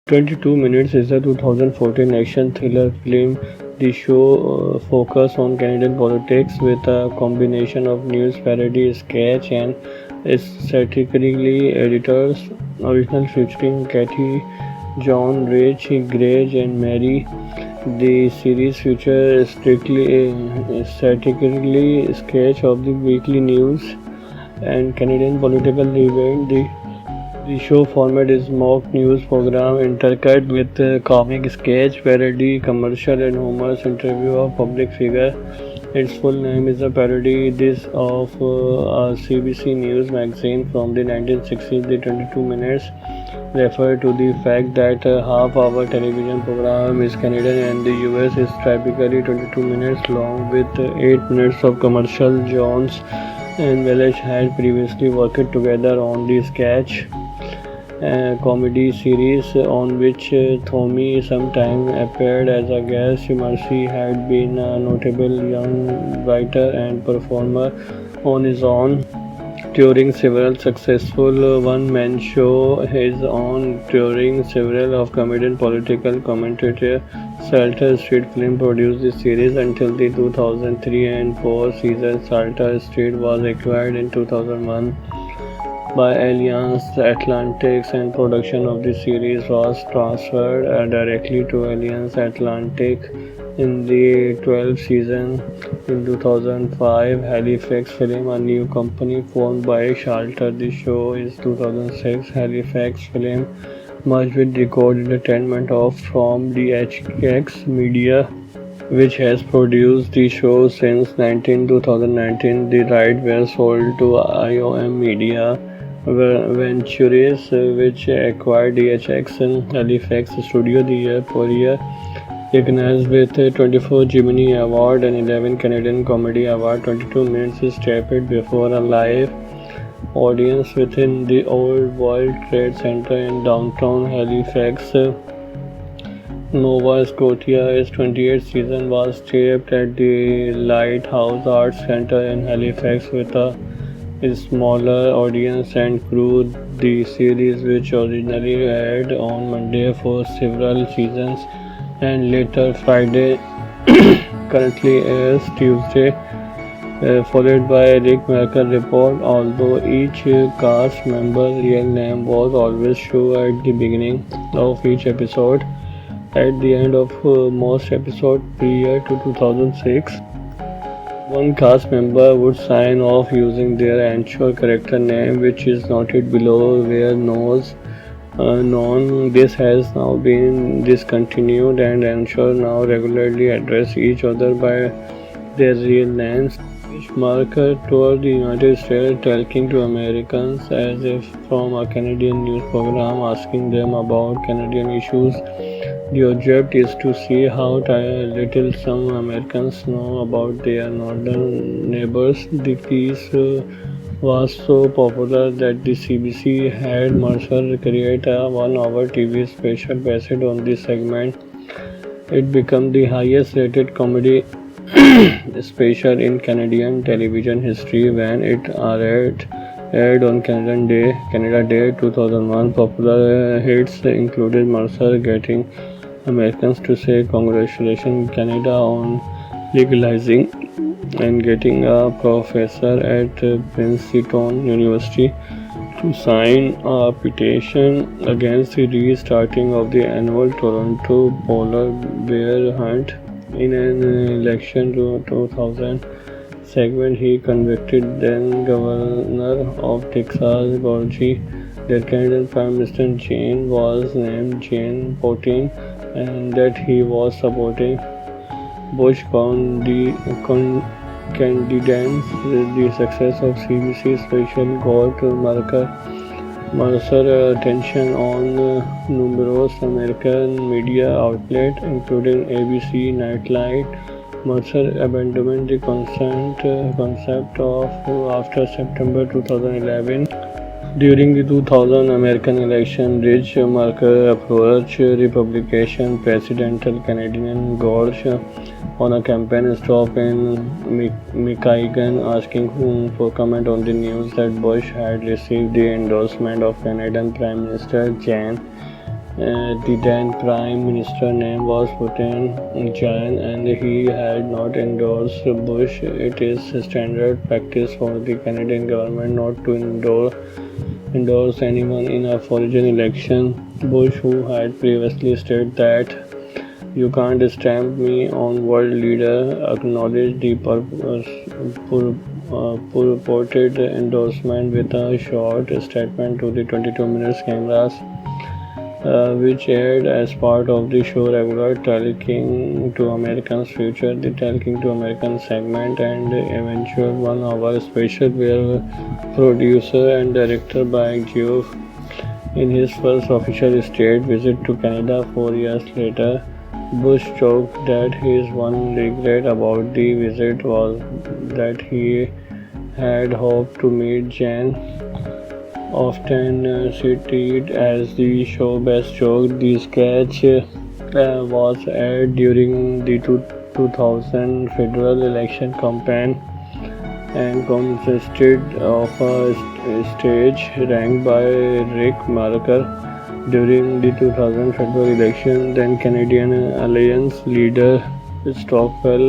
22 Minutes is a 2014 action thriller film. The show focuses on Canadian politics with a combination of news parody, sketch, and satirically editors. Original featuring Kathy, John, Rich, Greg, and Mary. The series features strictly satirically sketch of the weekly news and Canadian political event. The show format is mock news program intercut with comic sketch, parody, commercial, and humorous interview of public figure. Its full name is a parody this of a CBC News magazine from the 1960s. The 22 minutes refer to the fact that half-hour television program is Canadian and the US is typically 22 minutes long with 8 minutes of commercial. Jones and Welsh had previously worked together on the sketch comedy series on which Tommy sometimes appeared as a guest. Mercy had been a notable young writer and performer on his own, touring several successful one-man shows. His own touring several of comedian political commentator Salter Street Film produced the series until the 2003 and 4 season. Salter Street was acquired in 2001 by Alliance Atlantic and production of the series was transferred directly to Alliance Atlantic in the 12th season. In 2005, Halifax Film, a new company formed by Shalter. The show is 2006. Halifax Film merged with Record Entertainment from DHX Media, which has produced the show since 2019. The rights were sold to IOM Media Ventures, which acquired DHX and Halifax Studio the year prior. Recognized with 24 Gemini Award and 11 Canadian Comedy Award, 22 Minutes is taped before a live audience within the Old World Trade Center in downtown Halifax, Nova Scotia. Its 28th season was taped at the Lighthouse Arts Centre in Halifax with a smaller audience and crew. The series, which originally aired on Monday for several seasons and later Friday, currently airs Tuesday, followed by Rick Mercer Report. Although each cast member's real name was always shown at the beginning of each episode, at the end of most episodes prior to 2006, one cast member would sign off using their actual character name, which is noted below where known. This has now been discontinued, and Ensure now regularly address each other by their real names. Which Marker toured the United States talking to Americans as if from a Canadian news program, asking them about Canadian issues. The object is to see how little some Americans know about their northern neighbors. The piece was so popular that the CBC had Mercer create a one-hour TV special based on this segment. It became the highest-rated comedy special in Canadian television history when it aired on Canada Day 2001. Popular hits included Mercer getting Americans to say congratulations Canada on legalizing and getting a professor at Princeton University to sign a petition against the restarting of the annual Toronto polar bear hunt. In an election 2000 segment, he convicted then Governor of Texas, Gorgie, that Canadian Prime Minister Jane was named Jane Potin and that he was supporting Bush candidates. The success of CBC special got Mercer attention on numerous American media outlets, including ABC Nightline. Mercer abandoned the concept of after September 2011. During the 2000 American election, Rich Mercer approached Republican presidential candidate George on a campaign stop in Michigan, asking for comment on the news that Bush had received the endorsement of Canadian Prime Minister Jane The then Prime Minister name was Putin Jain, and he had not endorsed Bush. It is standard practice for the Canadian government not to endorse anyone in a foreign election. Bush, who had previously stated that "you can't stamp me on world leader," acknowledged the purported endorsement with a short statement to the 22 minutes cameras, which aired as part of the show regular Talking to Americans feature, the Talking to Americans segment, and eventual 1 hour special where producer and director by Geoff in his first official state visit to Canada 4 years later. Bush joked that his one regret about the visit was that he had hoped to meet Jan, often cited as the show's best joke. The sketch was aired during the 2000 federal election campaign and consisted of a stage ranked by Rick Marker during the 2000 federal election. Then Canadian Alliance leader Stockwell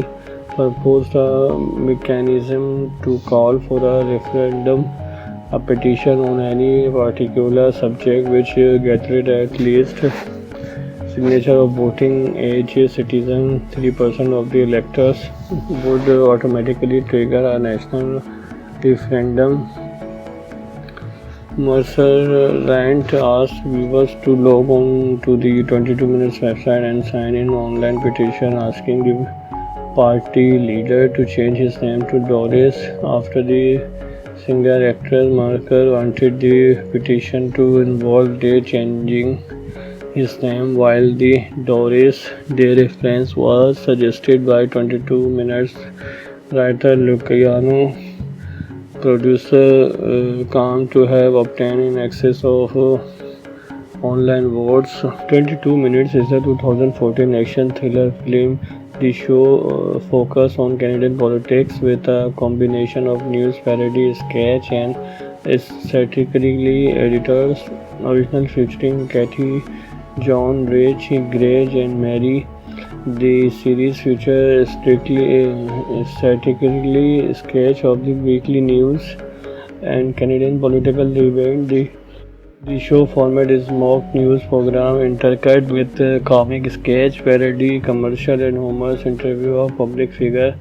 proposed a mechanism to call for a referendum, a petition on any particular subject which gathered at least signature of voting age citizens, 3% of the electors, would automatically trigger a national referendum. Mercer Rant asked viewers to log on to the 22 Minutes website and sign in online petition asking the party leader to change his name to Doris after the singer actress Mercer wanted the petition to involve Day changing his name, while the Doris Day reference was suggested by 22 Minutes writer Luciano. Producer claimed to have obtained in excess of online votes. 22 Minutes is a 2014 action thriller film. The show focuses on Canadian politics with a combination of news parody, sketch, and satirically editors. Original featuring Kathy, John, Rich, Greg, and Mary. The series features satirically sketch of the weekly news and Canadian political debate. The show format is mock news program intercut with comic sketch, parody, commercial, and humorous interview of public figure.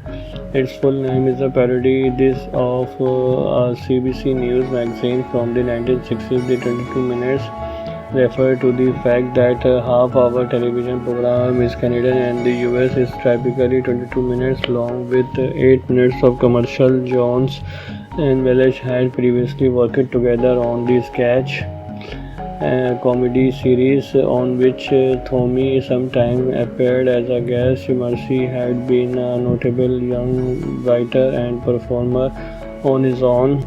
Its full name is a parody this of a CBC News magazine from the 1960s. The 22 Minutes refer to the fact that half-hour television program is Canadian and the US is typically 22 minutes long with 8 minutes of commercial. Jones and Welsh had previously worked together on the sketch comedy series on which Tommy sometimes appeared as a guest. Mercy had been a notable young writer and performer on his own,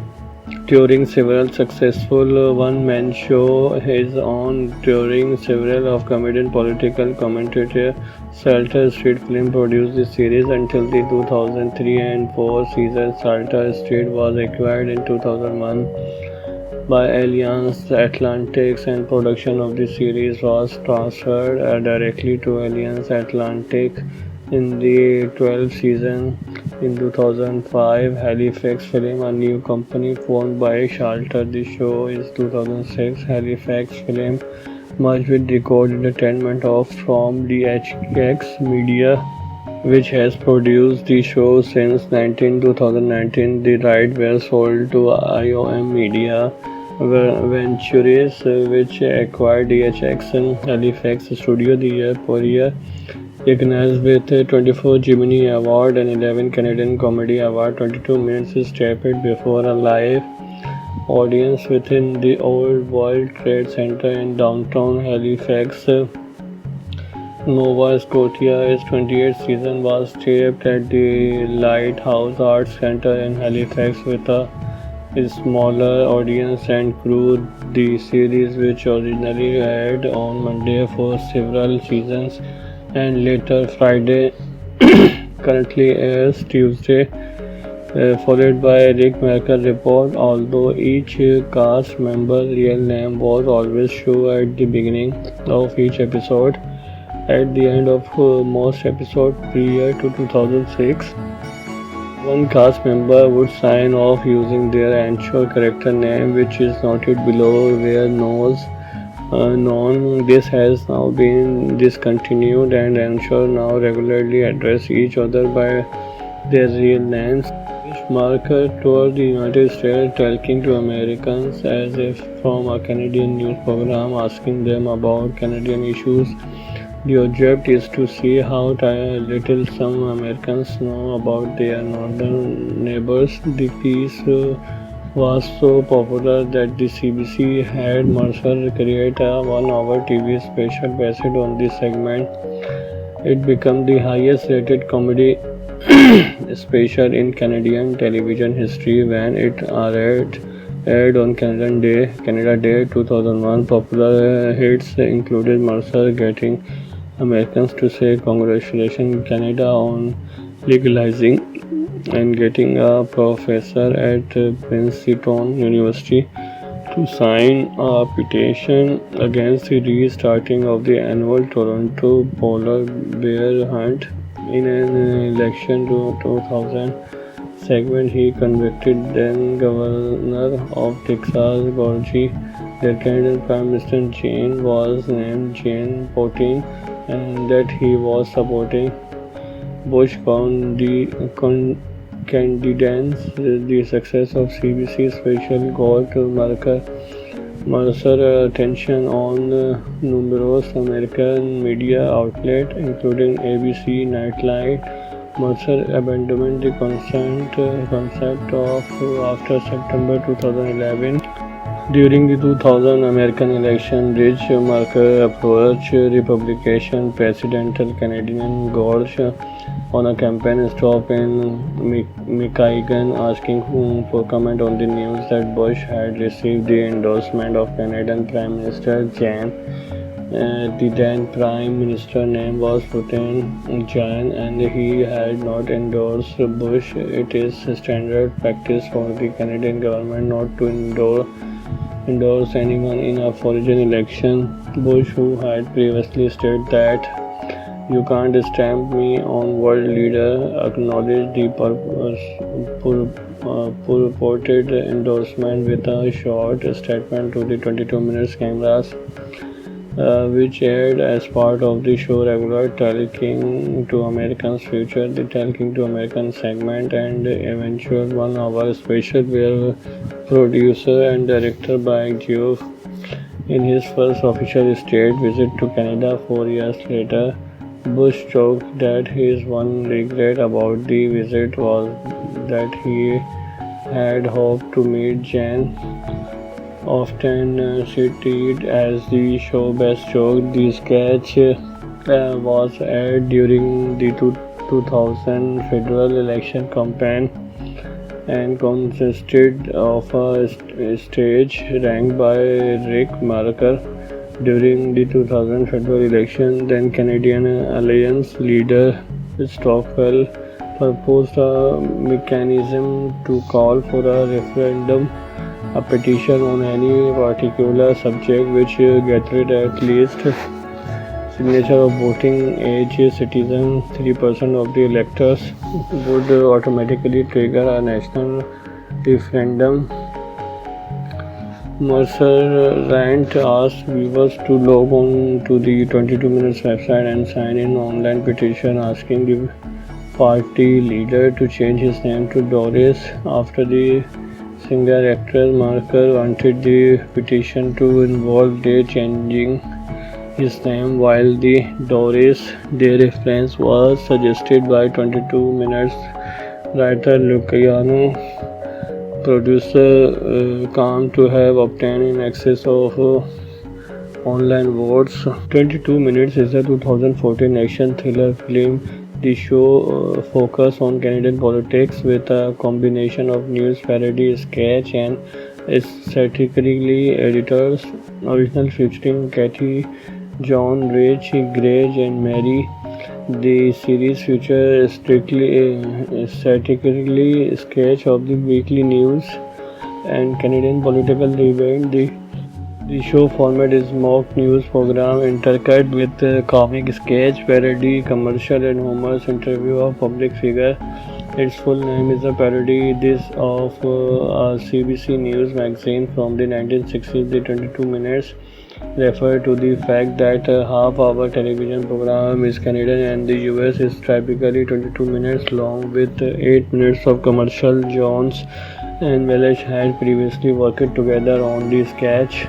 touring several successful one-man shows. His own touring several of comedian political commentator Salter Street Film produced the series until the 2003 and 4 season. Salter Street was acquired in 2001 by Alliance Atlantic, and production of the series was transferred directly to Alliance Atlantic in the 12th season. In 2005, Halifax Film, a new company formed by Salter. The show is 2006. Halifax Film merged with Record Entertainment from DHX Media, which has produced the show since 2019. The rights were sold to IOM Media Ventures, which acquired DHX and Halifax Studio the year prior. Recognized with 24 Gemini Award and 11 Canadian Comedy Award, 22 Minutes is taped before a live audience within the Old World Trade Center in downtown Halifax, Nova Scotia. Its 28th season was taped at the Lighthouse Arts Centre in Halifax with a smaller audience and crew. The series, which originally aired on Monday for several seasons and later Friday, currently airs Tuesday followed by Rick Mercer report. Although each cast member's real name was always shown at the beginning of each episode, at the end of most episodes prior to 2006, one cast member would sign off using their actual character name, which is noted below where known. This has now been discontinued, and Ensure now regularly address each other by their real names, which Marker toured the United States talking to Americans as if from a Canadian news program, asking them about Canadian issues. The object is to see how little some Americans know about their northern neighbors. The piece was so popular that the CBC had Mercer create a 1-hour TV special based on this segment. It became the highest rated comedy special in Canadian television history when it aired on Canada Day 2001. Popular hits included Mercer getting Americans to say congratulations Canada on legalizing, and getting a professor at Princeton University to sign a petition against the restarting of the annual Toronto polar bear hunt. In an election to 2000 segment, he convicted then Governor of Texas, Gorgie, that Canadian Prime Minister Jane was named Jane Potin, and that he was supporting Bush candidates. The success of CBC special got Mercer attention on numerous American media outlets, including ABC Nightline. Mercer abandoned the concept of after September 2011. During the 2000 American election, Rich Mercer approached Republican presidential candidate George on a campaign stop in Michigan, asking for comment on the news that Bush had received the endorsement of Canadian Prime Minister Jan. The then Prime Minister name was Putin Jan, and he had not endorsed Bush. It is standard practice for the Canadian government not to endorse anyone in a foreign election. Bush, who had previously stated that "You can't stamp me on world leader," acknowledged the purported endorsement with a short statement to the 22 Minutes cameras, which aired as part of the show regular Talking to Americans feature, the Talking to Americans segment, and eventual 1-hour special where producer and director by Geoff in his first official state visit to Canada 4 years later. Bush joked that his one regret about the visit was that he had hoped to meet Jan, often cited as the show's best joke. The sketch was aired during the 2000 federal election campaign and consisted of a stage ranked by Rick Mercer. During the 2000 federal election, then Canadian Alliance leader Stockwell proposed a mechanism to call for a referendum, a petition on any particular subject which gathered at least signature of voting age citizens. 3% of the electors would automatically trigger a national referendum. Mercer Rant asked viewers to log on to the 22 Minutes website and sign an online petition asking the party leader to change his name to Doris after the singer-actress. Mercer wanted the petition to involve Day changing his name, while the Doris Day reference was suggested by 22 Minutes writer Luciano. Producer claimed to have obtained in excess of online votes. 22 Minutes is a 2014 action thriller film. The show focuses on Canadian politics with a combination of news parody, sketch, and satirically editors. Original featuring Kathy, John, Rich, Greg, and Mary. The series features strategically sketch of the weekly news and Canadian political event. The show format is mock news program intercut with comic sketch, parody, commercial, and humorous interview of public figure. Its full name is a parody this of a CBC News magazine from the 1960s. The 22 minutes refer to the fact that a half-hour television program is Canadian and the US is typically 22 minutes long with 8 minutes of commercial. Jones and Welsh had previously worked together on the sketch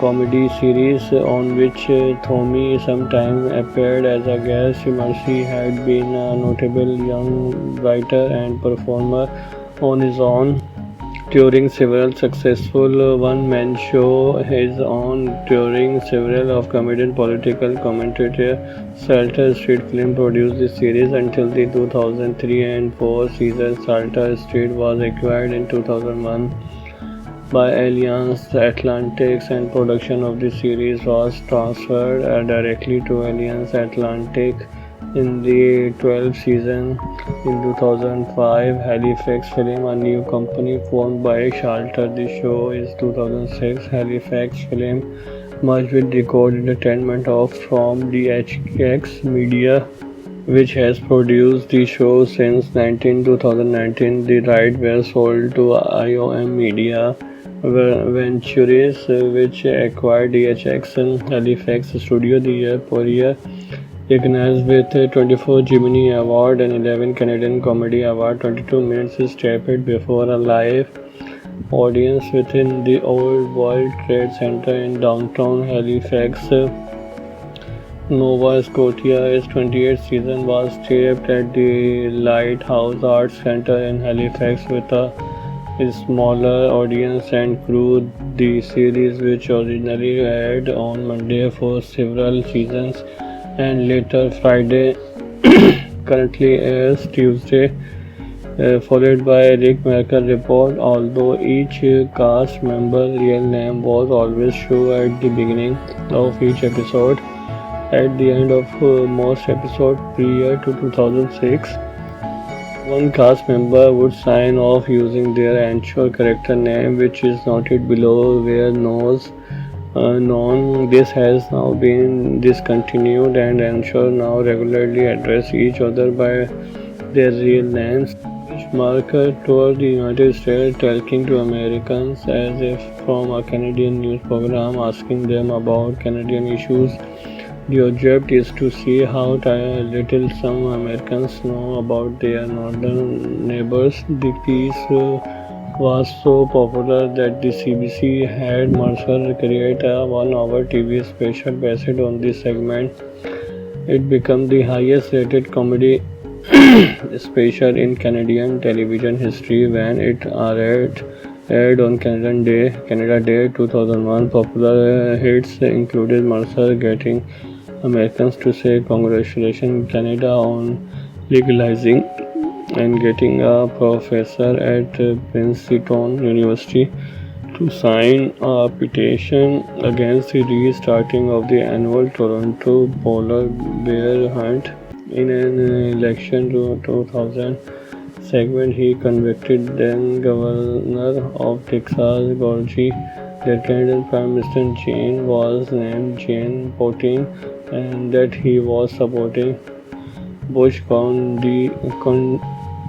comedy series on which Tommy sometimes appeared as a guest. Mercy had been a notable young writer and performer on his own during several successful one-man shows. His own during several of comedian political commentator Salter Street Film produced the series until the 2003 and 4 season. Salter Street was acquired in 2001 by Alliance Atlantic and production of the series was transferred directly to Alliance Atlantic in the 12th season. In 2005, Halifax Film, a new company formed by Salter. The show is 2006. Halifax Film merged with Record Entertainment from DHX Media, which has produced the show since 2019. The rights were sold to IOM Media Ventures, which acquired DHX and Halifax Studio the year prior. Recognized with 24 Gemini Award and 11 Canadian Comedy Award, 22 minutes is taped before a live audience within the Old World Trade Center in downtown Halifax, Nova Scotia. Its 28th season was taped at the Lighthouse Arts Centre in Halifax with a smaller audience and crew. The series, which originally aired on Monday for several seasons and later Friday, currently airs Tuesday, followed by Rick Mercer Report. Although each cast member's real name was always shown at the beginning of each episode, at the end of most episodes prior to 2006, one cast member would sign off using their actual character name, which is noted below where known. This has now been discontinued, and ensure now regularly address each other by their real names. Marker toured the United States talking to Americans as if from a Canadian news program, asking them about Canadian issues. The object is to see how little some Americans know about their northern neighbors. The piece was so popular that the CBC had Mercer create a 1-hour TV special based on this segment. It became the highest rated comedy special in Canadian television history when it aired on Canada Day 2001. Popular hits included Mercer getting Americans to say congratulations Canada on legalizing, and getting a professor at Princeton University to sign a petition against the restarting of the annual Toronto polar bear hunt. In an election 2000 segment, he convicted then Governor of Texas, Gorgie, that Canadian Prime Minister Jane was named Jane Potin and that he was supporting Bush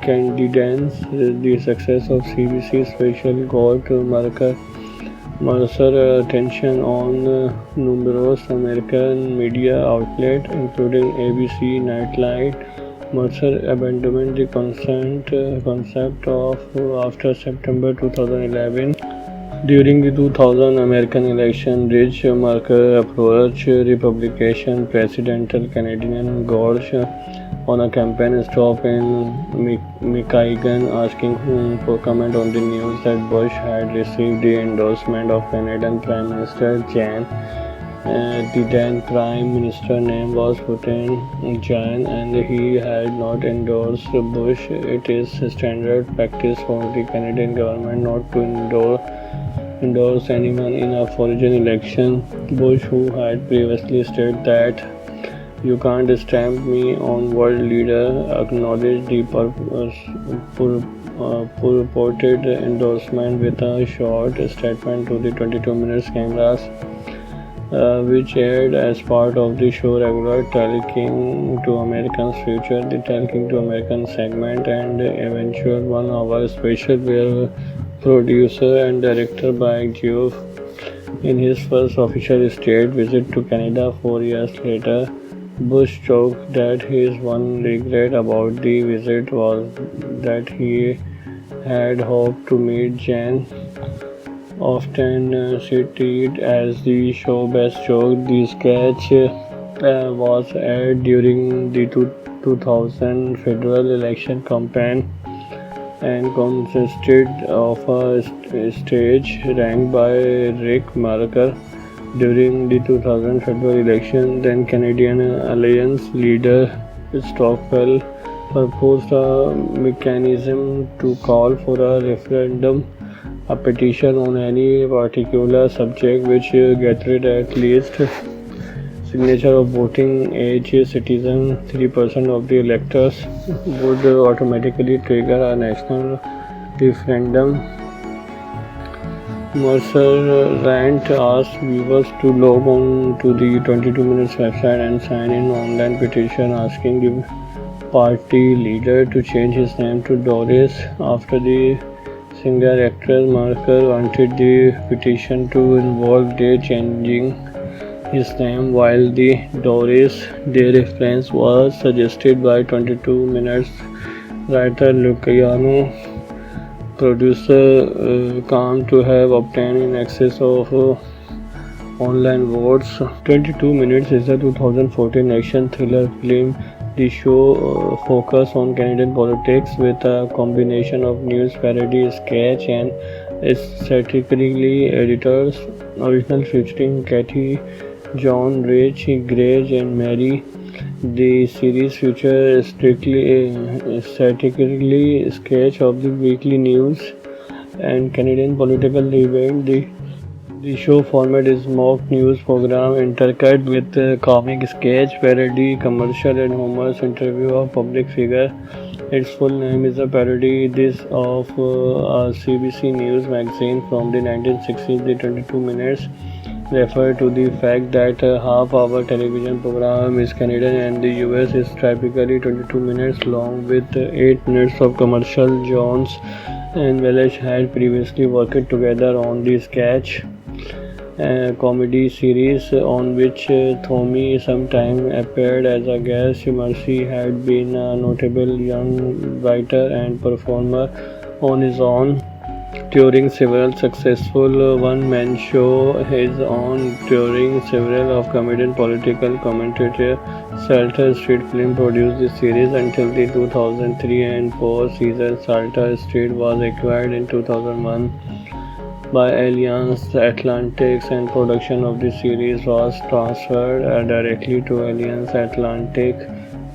candidates. The success of CBC special got Mercer attention on numerous American media outlets, including ABC Nightline. Mercer abandoned the concept of after September 2011. During the 2000 American election, Rich Mercer approached Republican presidential candidate George on a campaign stop in Michigan, asking him for comment on the news that Bush had received the endorsement of Canadian Prime Minister Jan. The then Prime Minister name was Putin Jan, and he had not endorsed Bush. It is standard practice for the Canadian government not to endorse anyone in a foreign election. Bush, who had previously stated that You can't stamp me on world leader, acknowledged the purported endorsement with a short statement to the 22 minutes cameras, which aired as part of the show regular Talking to Americans feature, the Talking to American segment, and eventual 1 hour special where producer and director by Geoff in his first official state visit to Canada 4 years later. Bush joked that his one regret about the visit was that he had hoped to meet Jen, often cited as the show's best joke. The sketch was aired during the 2000 federal election campaign and consisted of a stage ranked by Rick Marker during the 2000 federal election. Then Canadian Alliance leader Stockwell proposed a mechanism to call for a referendum, a petition on any particular subject which gathered at least signature of voting age citizen 3% of the electors would automatically trigger a national referendum. Mercer Rant asked viewers to log on to the 22 Minutes website and sign in online petition asking the party leader to change his name to Doris after the singer-actress Marker wanted the petition to involve Day changing his name, while the Doris Day reference was suggested by 22 Minutes writer Luciano. Producer claimed to have obtained in excess of online votes. 22 Minutes is a 2014 action thriller film. The show focuses on Canadian politics with a combination of news parody, sketch, and satirically editors. Original featuring Kathy, John, Rich, Greg, and Mary. The series features satirically sketch of the weekly news and Canadian political event. The show format is mock news program intercut with comic sketch, parody, commercial, and humorous interview of public figure. Its full name is a parody this of a CBC News magazine from the 1960s. The 22 Minutes refer to the fact that half our television program is Canadian and the US is typically 22 minutes long with 8 minutes of commercial. Jones and Welsh had previously worked together on the sketch comedy series on which Tommy sometime appeared as a guest. Mercy had been a notable young writer and performer on his own, touring several successful one-man shows. His own touring several of comedian political commentator Salter Street Film produced the series until the 2003 and 4 season. Salter Street was acquired in 2001 by Alliance Atlantic and production of the series was transferred directly to Alliance Atlantic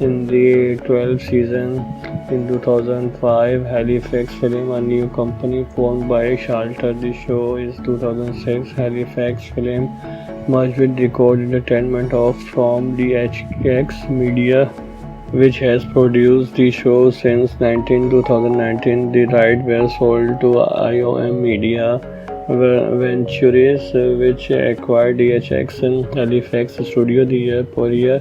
in the 12th season. In 2005, Halifax Film, a new company formed by Salter. The show is 2006. Halifax Film merged with Record Entertainment from DHX Media, which has produced the show since 2019. The rights were sold to IOM Media Ventures, which acquired DHX and Halifax Studio the year prior.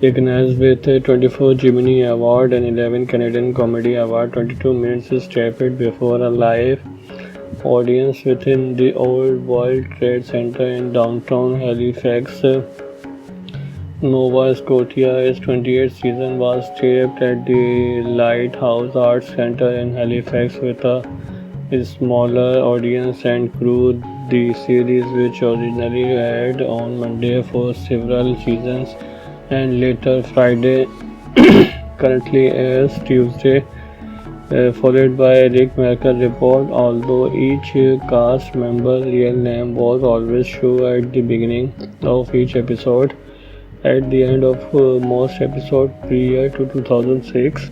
Recognized with 24 Gemini Award and 11 Canadian Comedy Award, 22 Minutes is taped before a live audience within the Old World Trade Center in downtown Halifax, Nova Scotia. Its 28th season was taped at the Lighthouse Arts Centre in Halifax with a smaller audience and crew. The series, which originally aired on Monday for several seasons and later Friday, currently airs Tuesday, followed by Rick Mercer report. Although each cast member's real name was always shown at the beginning of each episode, at the end of most episodes prior to 2006,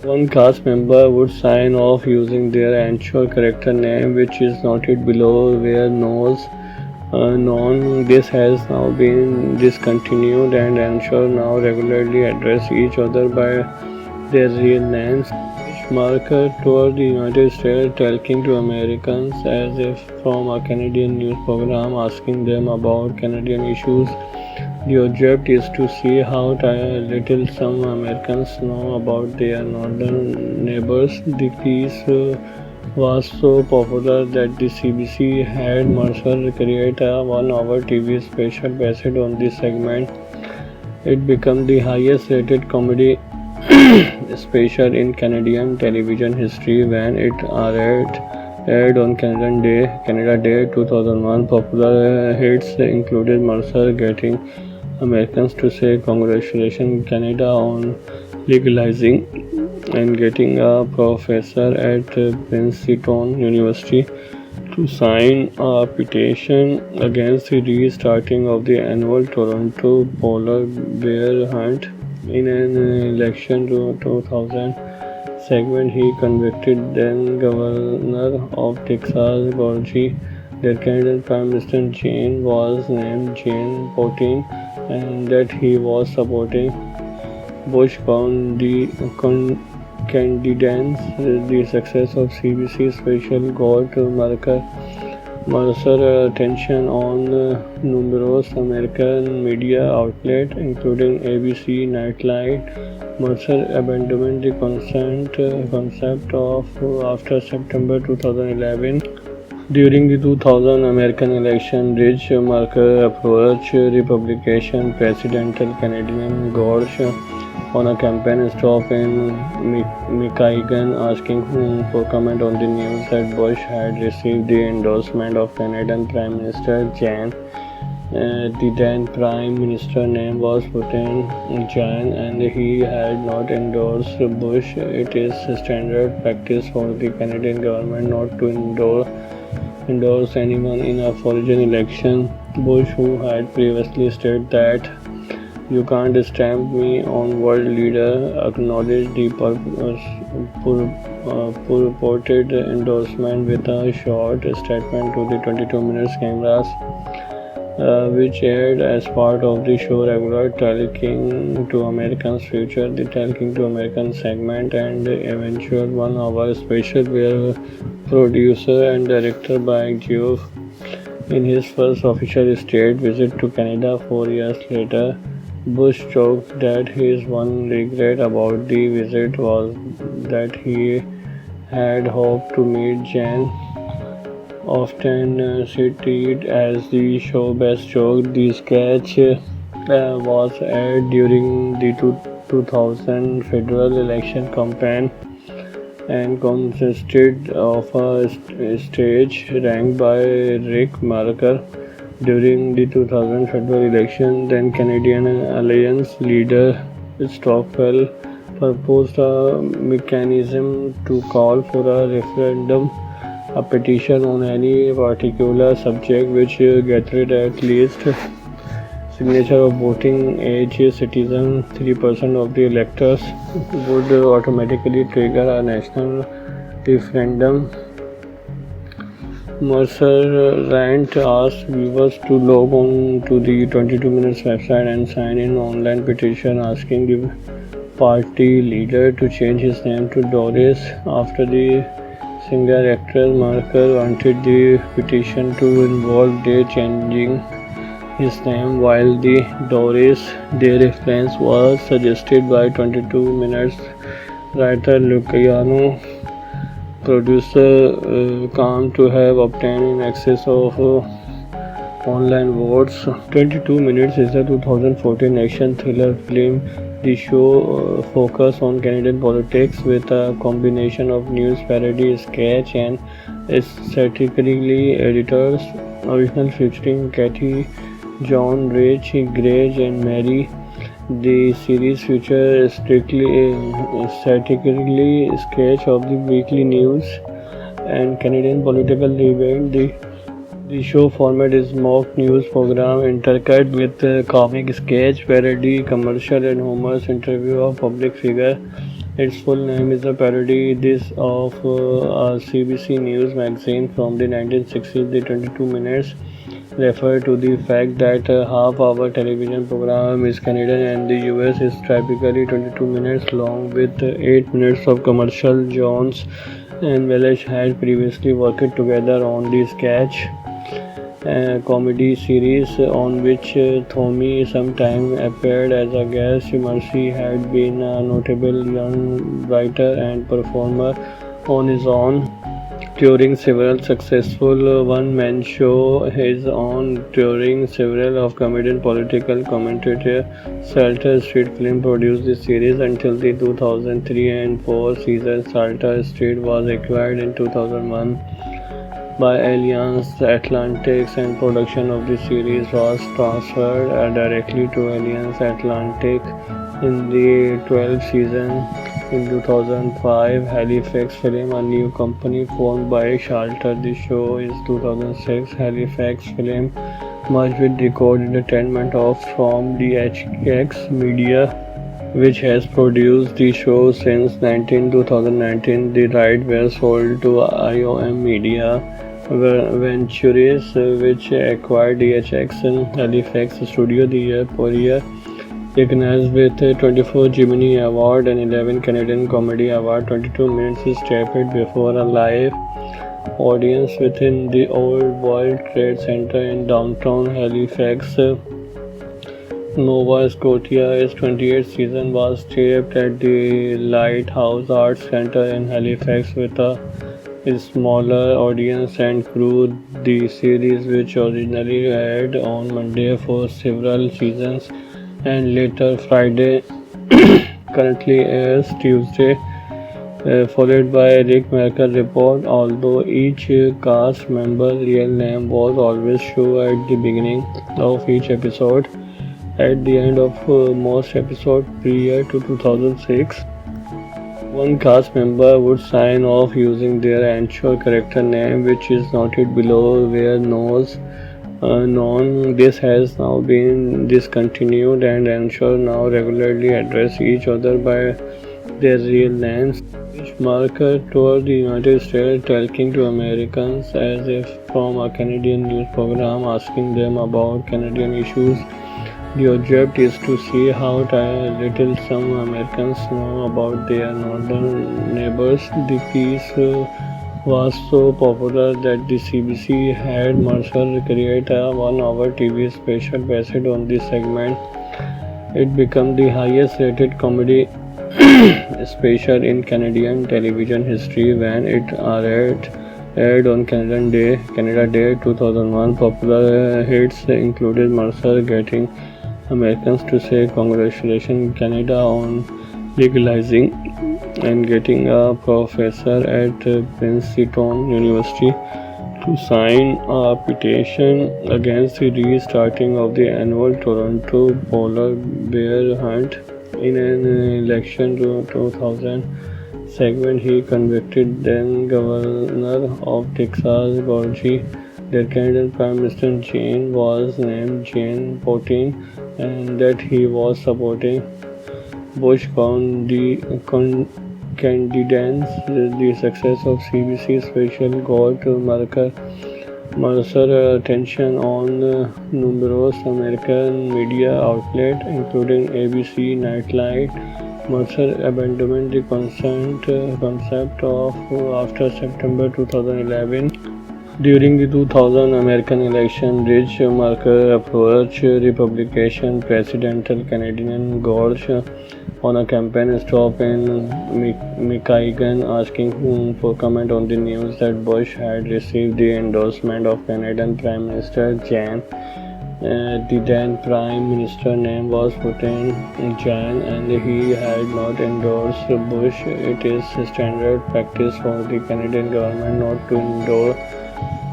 one cast member would sign off using their actual character name, which is noted below, where knows known. This has now been discontinued, and ensure now regularly address each other by their real names, which marker toward the United States, talking to Americans as if from a Canadian news program, asking them about Canadian issues. The object is to see how little some Americans know about their northern neighbors. The piece was so popular that the CBC had Mercer create a 1-hour TV special based on this segment. It became the highest rated comedy special in Canadian television history when it aired on Canada Day 2001. Popular hits included Mercer getting Americans to say congratulations Canada on legalizing, and getting a professor at Princeton University to sign a petition against the restarting of the annual Toronto polar bear hunt. In an election 2000 segment, he convicted then Governor of Texas, George. Their Canadian Prime Minister Jane was named Jane Potin, and that he was supporting Bush candidates. The success of CBC special got Mercer attention on numerous American media outlets, including ABC Nightline. Mercer abandoned the concept of after September 2011. During the 2000 American election, Rich Marker approached Republican presidential candidate George on a campaign stop in Michigan, asking for comment on the news that Bush had received the endorsement of Canadian Prime Minister Jan. The then Prime Minister name was Putin Jan, and he had not endorsed Bush. It is standard practice for the Canadian government not to endorse anyone in a foreign election. Bush, who had previously stated that "You can't stamp me on world leader," acknowledged the purported endorsement with a short statement to the 22 Minutes cameras, which aired as part of the show regular Talking to Americans feature. The Talking to Americans segment and the eventual 1-hour special were producer and director by Geoff in his first official state visit to Canada 4 years later. Bush joked that his one regret about the visit was that he had hoped to meet Jan, often cited as the show's best joke. The sketch was aired during the 2000 federal election campaign and consisted of a stage ranked by Rick Marker. During the 2000 federal election, then Canadian Alliance leader Stockwell proposed a mechanism to call for a referendum, a petition on any particular subject which gathered at least signature of voting age citizens. 3% of the electors would automatically trigger a national referendum. Mercer Rant asked viewers to log on to the 22 Minutes website and sign an online petition asking the party leader to change his name to Doris after the singer-actress. Marker wanted the petition to involve their changing his name, while the Doris Day reference was suggested by 22 Minutes writer Luciano. Producer claimed to have obtained in excess of online votes. 22 Minutes is a 2014 action thriller film. The show focuses on Canadian politics with a combination of news parody, sketch, and satirically editors. Original featuring Kathy, John, Rich, Greg, and Mary. The series features strictly satirically sketch of the weekly news and Canadian political debate. The show format is mock news program intercut with comic sketch, parody, commercial, and humorous interview of public figure. Its full name is a parody this of a CBC News magazine from the 1960s. The 22 Minutes refer to the fact that half-hour television program is Canadian and the US is typically 22 minutes long with 8 minutes of commercial. Jones and Welsh had previously worked together on the sketch comedy series on which Tommy sometimes appeared as a guest. Mercy had been a notable young writer and performer on his own, touring several successful one-man shows. His own touring several of comedian political commentator. Salter Street Film produced the series until the 2003 and 4 season. Salter Street was acquired in 2001 by Alliance Atlantic, and production of the series was transferred directly to Alliance Atlantic in the 12th season. In 2005, Halifax Film, a new company formed by Salter. The show is 2006. Halifax Film merged with Decode Entertainment from DHX Media, which has produced the show since 2019. The rights were sold to IOM Media Ventures, which acquired DHX and Halifax Studio the year prior. Recognized with 24 Gemini Award and 11 Canadian Comedy Award, 22 minutes is taped before a live audience within the Old World Trade Center in downtown Halifax, Nova Scotia. Its 28th season was taped at the Lighthouse Arts Centre in Halifax with a smaller audience and crew. The series, which originally aired on Monday for several seasons and later Friday, currently airs Tuesday, followed by Rick Mercer Report. Although each cast member's real name was always shown at the beginning of each episode, at the end of most episodes prior to 2006, one cast member would sign off using their actual character name, which is noted below where known. This has now been discontinued, and ensure now regularly address each other by their real names, which Mercer toured the United States talking to Americans as if from a Canadian news program, asking them about Canadian issues. The object is to see how little some Americans know about their northern neighbors. The piece was so popular that the CBC had Mercer create a 1-hour TV special based on this segment. It became the highest rated comedy special in Canadian television history when it aired on Canada Day 2001. Popular hits included Mercer getting Americans to say congratulations Canada on legalizing, and getting a professor at Princeton University to sign a petition against the restarting of the annual Toronto polar bear hunt. In an election 2000 segment, he convicted then Governor of Texas, George, that Canadian Prime Minister Jane was named Jane Putin, and that he was supporting Bush candidates. The success of CBC special got Mercer attention on numerous American media outlets, including ABC Nightline. Mercer abandoned the concept of after September 2011. During the 2000 American election, Rich Mercer approached Republican presidential candidate George on a campaign stop in Michigan, asking for comment on the news that Bush had received the endorsement of Canadian Prime Minister Jan. The then Prime Minister name was Putin Jan, and he had not endorsed Bush. It is standard practice for the Canadian government not to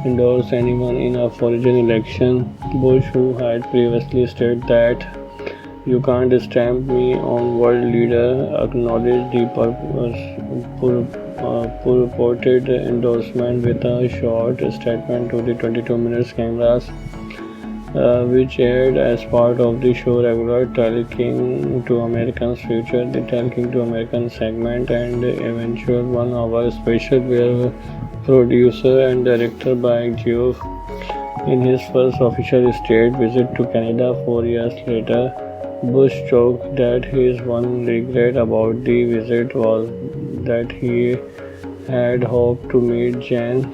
endorse anyone in a foreign election. Bush, who had previously stated that "You can't stamp me on world leader," acknowledged the purported endorsement with a short statement to the 22 Minutes cameras, which aired as part of the show regular Talking to Americans feature. The Talking to Americans segment and eventual 1-hour special were produced and directed by Geoff In his first official state visit to Canada 4 years later, Bush joked that his one regret about the visit was that he had hoped to meet Jan,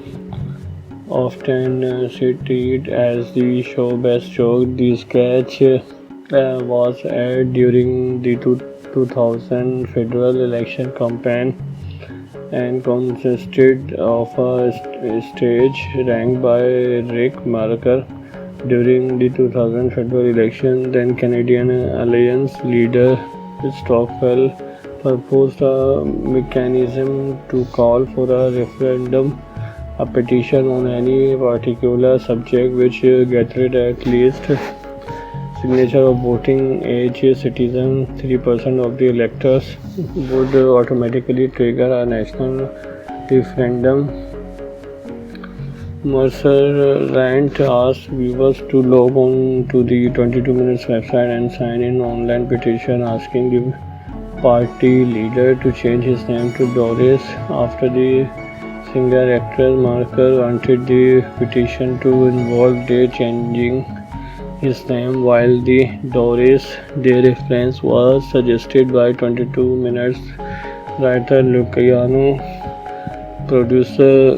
often cited as the show's best joke. The sketch was aired during the 2000 federal election campaign and consisted of a stage ranked by Rick Marker during the 2000 federal election. Then Canadian Alliance leader Stockwell proposed a mechanism to call for a referendum, a petition on any particular subject which gathered at least signature of voting age citizen 3% of the electors would automatically trigger a national referendum. Mercer Rant asked viewers to log on to the 22 Minutes website and sign in online petition asking the party leader to change his name to Doris after the singer-actress Marker wanted the petition to involve Day changing his name, while the Doris Day reference was suggested by 22 Minutes writer Luciano. Producer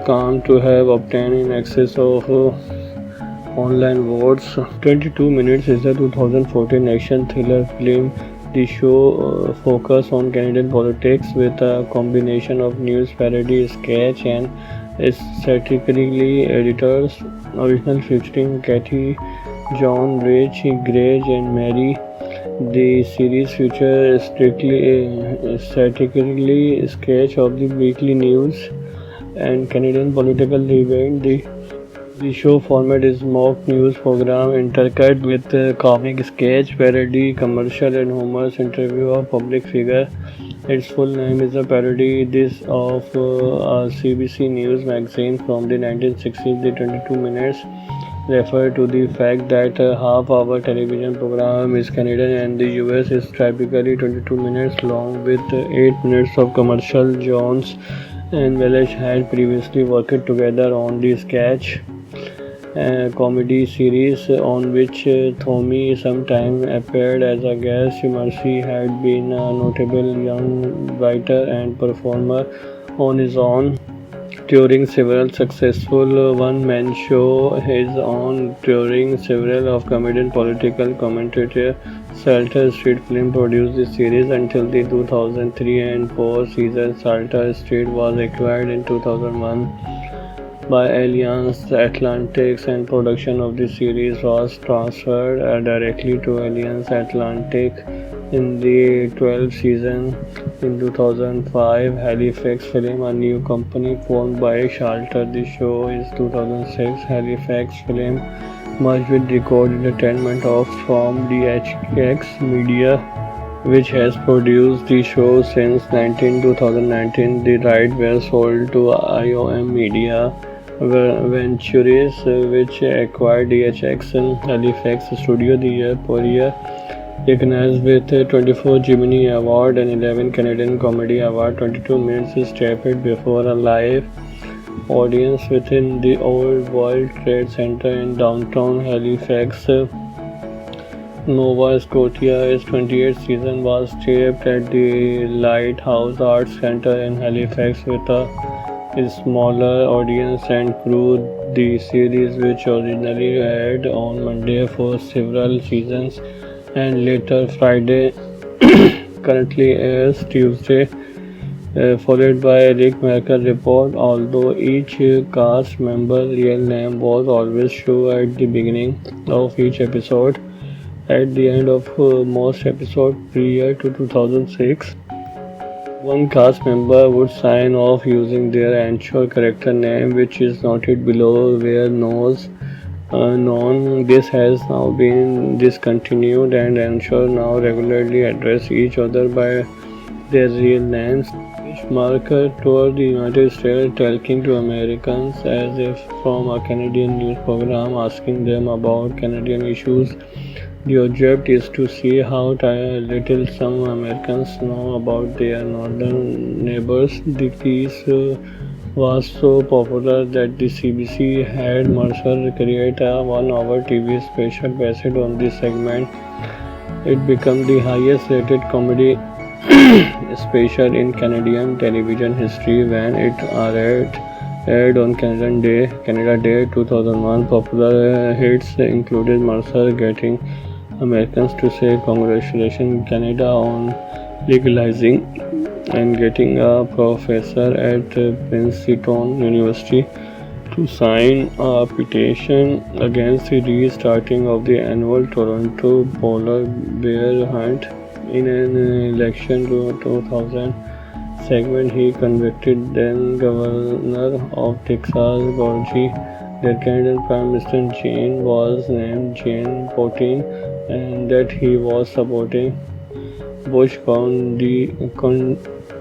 claimed to have obtained in excess of online votes. 22 Minutes is a 2014 action thriller film. The show focuses on Canadian politics with a combination of news parody, sketch, and satirically editors. Original featuring Kathy, John, Rich, Greg, and Mary. The series features satirically sketch of the weekly news and Canadian political event. The show format is mock news program intercut with comic sketch, parody, commercial, and humorous interview of public figure. Its full name is a parody this of a CBC News magazine from the 1960s. The 22 Minutes refer to the fact that a half-hour television program is Canadian and the US is typically 22 minutes long with 8 minutes of commercial. Jones and Welsh had previously worked together on the sketch comedy series on which Tommy sometimes appeared as a guest. Mercy had been a notable young writer and performer on his own, touring several successful one-man shows. His own touring several of comedian political commentator Salter Street Film produced the series until the 2003 and 4 season. Salter Street was acquired in 2001 by Alliance Atlantic and production of the series was transferred directly to Alliance Atlantic in the 12th season. In 2005, Halifax Film, a new company formed by Salter. The show is 2006. Halifax Film merged with Record Entertainment from DHX Media, which has produced the show since 2019. The rights were sold to IOM Media Ventures, which acquired DHX and Halifax Studio the year prior. Recognized with 24 Gemini Award and 11 Canadian Comedy Award, 22 Minutes is taped before a live audience within the Old World Trade Center in downtown Halifax, Nova Scotia. Its 28th season was taped at the Lighthouse Arts Centre in Halifax with a smaller audience and crew. The series, which originally aired on Monday for several seasons and later Friday, currently airs Tuesday, followed by Rick Marker report. Although each cast member's real name was always shown at the beginning of each episode, at the end of most episodes prior to 2006, one cast member would sign off using their actual character name, which is noted below where known. This has now been discontinued, and ensure now regularly address each other by their real names. Each Marker toured the United States talking to Americans as if from a Canadian news program, asking them about Canadian issues. The object is to see how little some Americans know about their northern neighbors. The keys was so popular that the CBC had Mercer create a 1-hour TV special based on this segment. It became the highest rated comedy special in Canadian television history when it aired on Canada Day 2001. Popular hits included Mercer getting Americans to say congratulations Canada on legalizing and getting a professor at Princeton University to sign a petition against the restarting of the annual Toronto polar bear hunt. In an election 2000 segment, he convicted then Governor of Texas, Gorgie, that Canadian Prime Minister Jane was named Jane Potin and that he was supporting Bush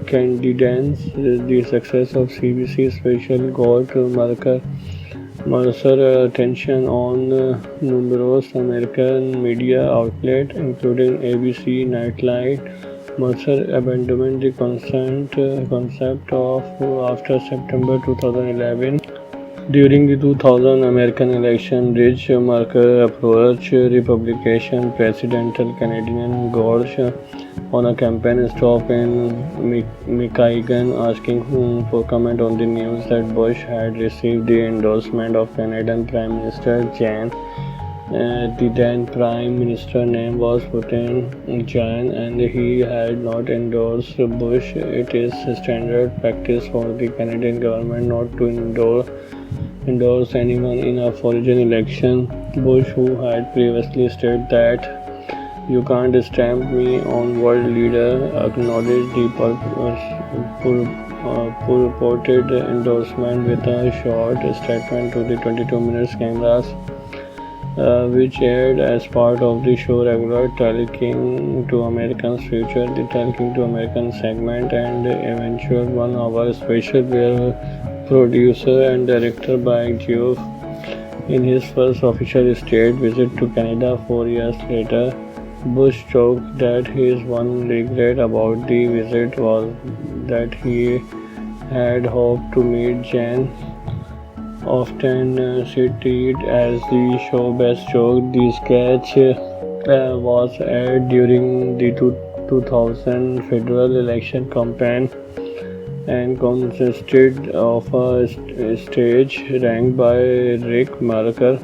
candidates. The success of CBC special got Mercer attention on numerous American media outlets, including ABC Nightline. Mercer abandoned the concept of after September 2011. During the 2000 American election, Rich Mercer approached Republican presidential candidate George on a campaign stop in Michigan, asking for comment on the news that Bush had received the endorsement of Canadian Prime Minister Jan. The then Prime Minister name was Putin Jan, and he had not endorsed Bush. It is standard practice for the Canadian government not to endorse anyone in a foreign election. Bush, who had previously stated that "You can't stamp me on world leader," acknowledged the purported endorsement with a short statement to the 22 Minutes cameras, which aired as part of the show regular Talking to Americans feature, the Talking to Americans segment, and eventual 1-hour special where producer and director by Geoff in his first official state visit to Canada 4 years later. Bush joked that his one regret about the visit was that he had hoped to meet Jan, often cited as the show's best joke. The sketch was aired during the 2000 federal election campaign and consisted of a stage ranked by Rick Mercer.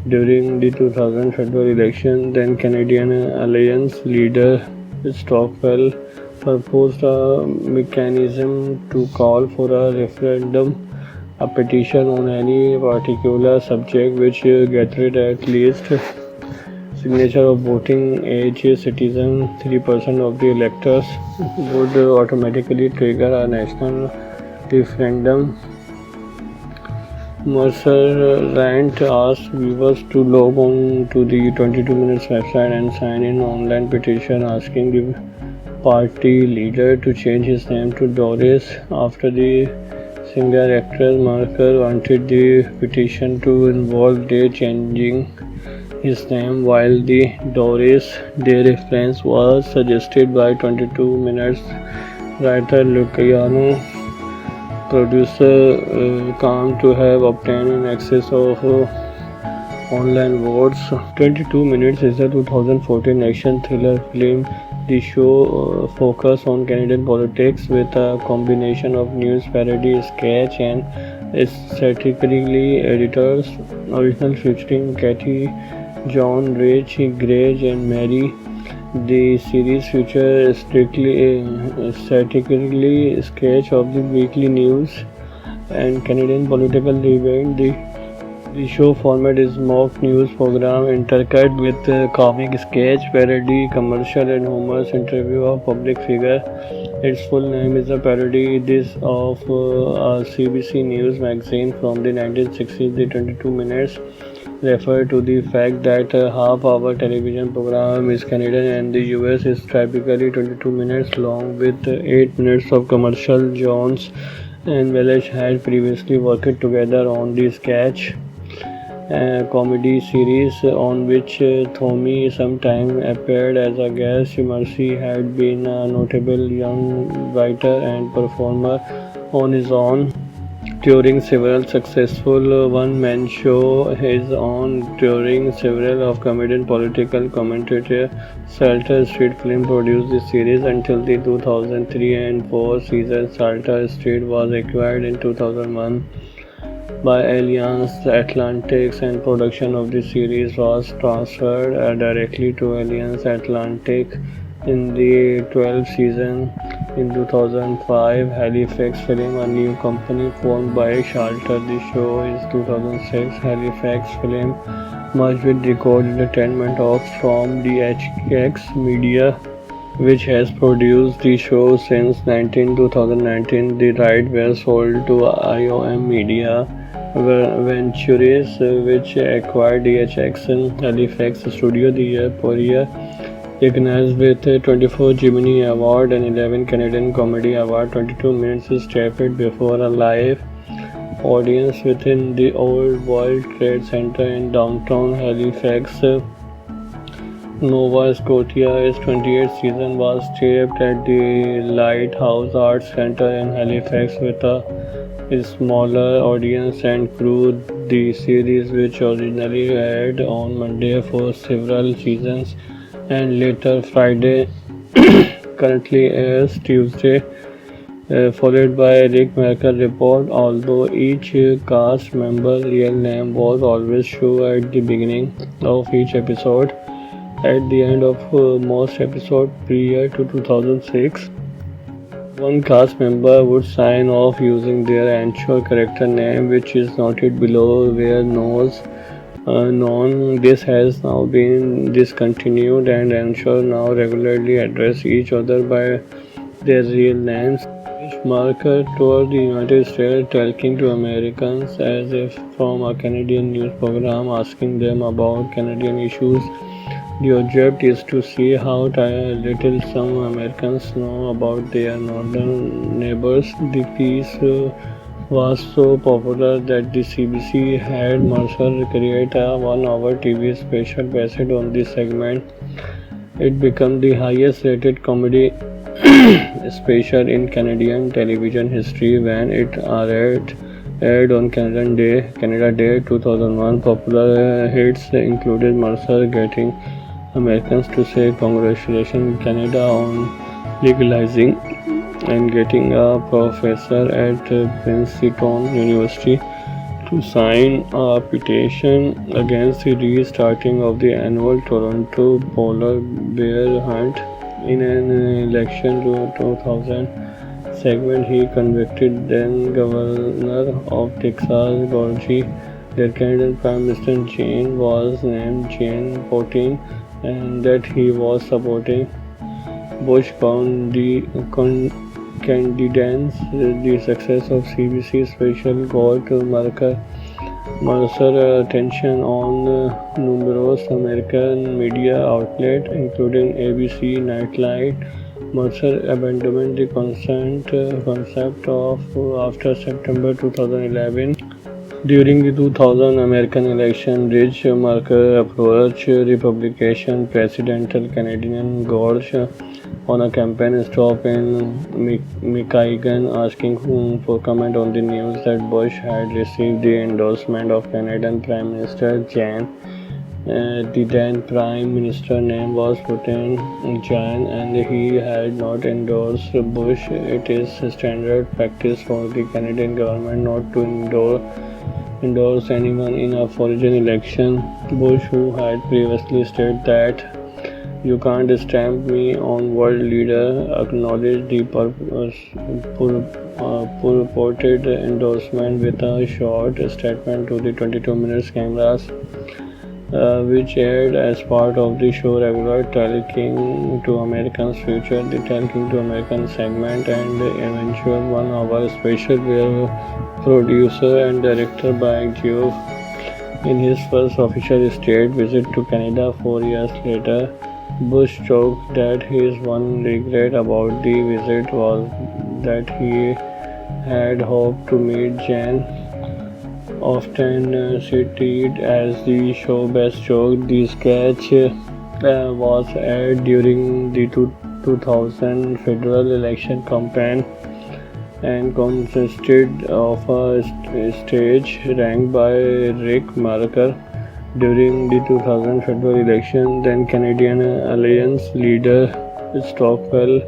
During the 2000 federal election, then Canadian Alliance leader Stockwell proposed a mechanism to call for a referendum, a petition on any particular subject which gathered at least signature of voting age citizens. 3% of the electors would automatically trigger a national referendum. Mercer Rant asked viewers to log on to the 22 Minutes website and sign an online petition asking the party leader to change his name to Doris after the singer-actress. Mercer wanted the petition to involve Day changing his name, while the Doris Day reference was suggested by 22 Minutes writer Luciano. Producer claimed to have obtained in excess of online votes. 22 Minutes is a 2014 action thriller film. The show focuses on Canadian politics with a combination of news parody, sketch, and satirical editors. Original featuring Katie, John, Rich, Greg, and Mary. The series features statistically sketch of the weekly news and Canadian political debate. The show format is mock news program intercut with comic sketch, parody, commercial, and humorous interview of public figure. Its full name is a parody this of a CBC News magazine from the 1960s. The 22 Minutes refer to the fact that half-hour television program is Canadian and the US is typically 22 minutes long with 8 minutes of commercial. Jones and Welch had previously worked together on the sketch comedy series on which Thomey sometime appeared as a guest. Mercer had been a notable young writer and performer on his own. during several successful one-man shows. His own during several of comedian political commentator Salter Street Film produced the series until the 2003 and 4 season. Salter Street was acquired in 2001 by Alliance Atlantic, and production of the series was transferred directly to Alliance Atlantic in the 12th season. In 2005, Halifax Film, a new company formed by Shalter. The show is 2006. Halifax Film merged with Record Entertainment Ops from DHX Media, which has produced the show since 2019. The rights were sold to IOM Media Ventures, which acquired DHX Halifax Studio the year per year. Recognized with 24 Gemini Award and 11 Canadian Comedy Award, 22 minutes is taped before a live audience within the Old World Trade Center in downtown Halifax, Nova Scotia. Its 28th season was taped at the Lighthouse Arts Centre in Halifax with a smaller audience and crew. The series, which originally aired on Monday for several seasons and later Friday, currently airs Tuesday, followed by Rick Mercer Report. Although each cast member's real name was always shown at the beginning of each episode, at the end of most episodes prior to 2006, one cast member would sign off using their actual character name, which is noted below where known. This has now been discontinued, and ensure now regularly address each other by their real names. Marker toured the United States talking to Americans as if from a Canadian news program, asking them about Canadian issues. The object is to see how little some Americans know about their northern neighbors. The piece was so popular that the CBC had Mercer create a 1-hour TV special based on this segment. It became the highest rated comedy special in Canadian television history when it aired on Canada Day 2001. Popular hits included Mercer getting Americans to say congratulations Canada on legalizing, and getting a professor at Princeton University to sign a petition against the restarting of the annual Toronto polar bear hunt. In an election 2000 segment, he convicted then Governor of Texas, George, that Canadian Prime Minister Jane was named Jane Potin, and that he was supporting Bush candidates. The success of CBC special got Mercer attention on numerous American media outlets, including ABC Nightline. Mercer abandoned the concept of after September 2011. During the 2000 American election, Rich Mercer approached Republican presidential candidate George on a campaign stop in Michigan, asking for comment on the news that Bush had received the endorsement of Canadian Prime Minister Jan. The then Prime Minister name was Putin Jan, and he had not endorsed Bush. It is standard practice for the Canadian government not to endorse anyone in a foreign election. Bush, who had previously stated that "You can't stamp me on world leader," acknowledged the purported endorsement with a short statement to the 22 minutes cameras, which aired as part of the show regular Talking to Americans featured the Talking to Americans segment and the eventual 1-hour special where producer and director by Geoff, in his first official state visit to Canada 4 years later, Bush joked that his one regret about the visit was that he had hoped to meet Jan, often cited as the show's best joke. The sketch was aired during the 2000 federal election campaign and consisted of a stage ranked by Rick Marker during the 2000 federal election. Then Canadian Alliance leader Stockwell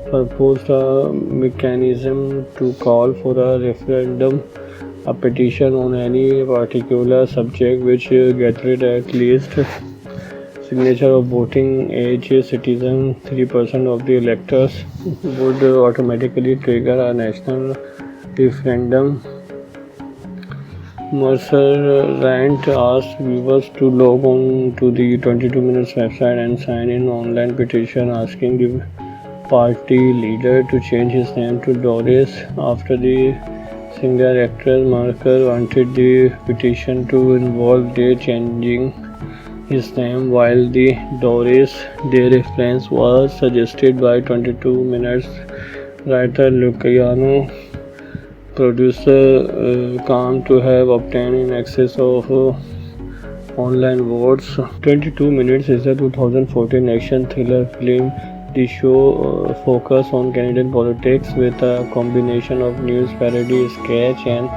proposed a mechanism to call for a referendum, a petition on any particular subject which gathered at least signature of voting age citizen 3% of the electors would automatically trigger a national referendum. Mercer Rant asked viewers to log on to the 22 Minutes website and sign in online petition asking the party leader to change his name to Doris after the singer actress Mercer wanted the petition to involve their changing his name, while the Doris Day reference was suggested by 22 Minutes writer Luciano. Producer claimed to have obtained in excess of online votes. 22 Minutes is a 2014 action thriller film. The show focuses on Canadian politics with a combination of news parody, sketch, and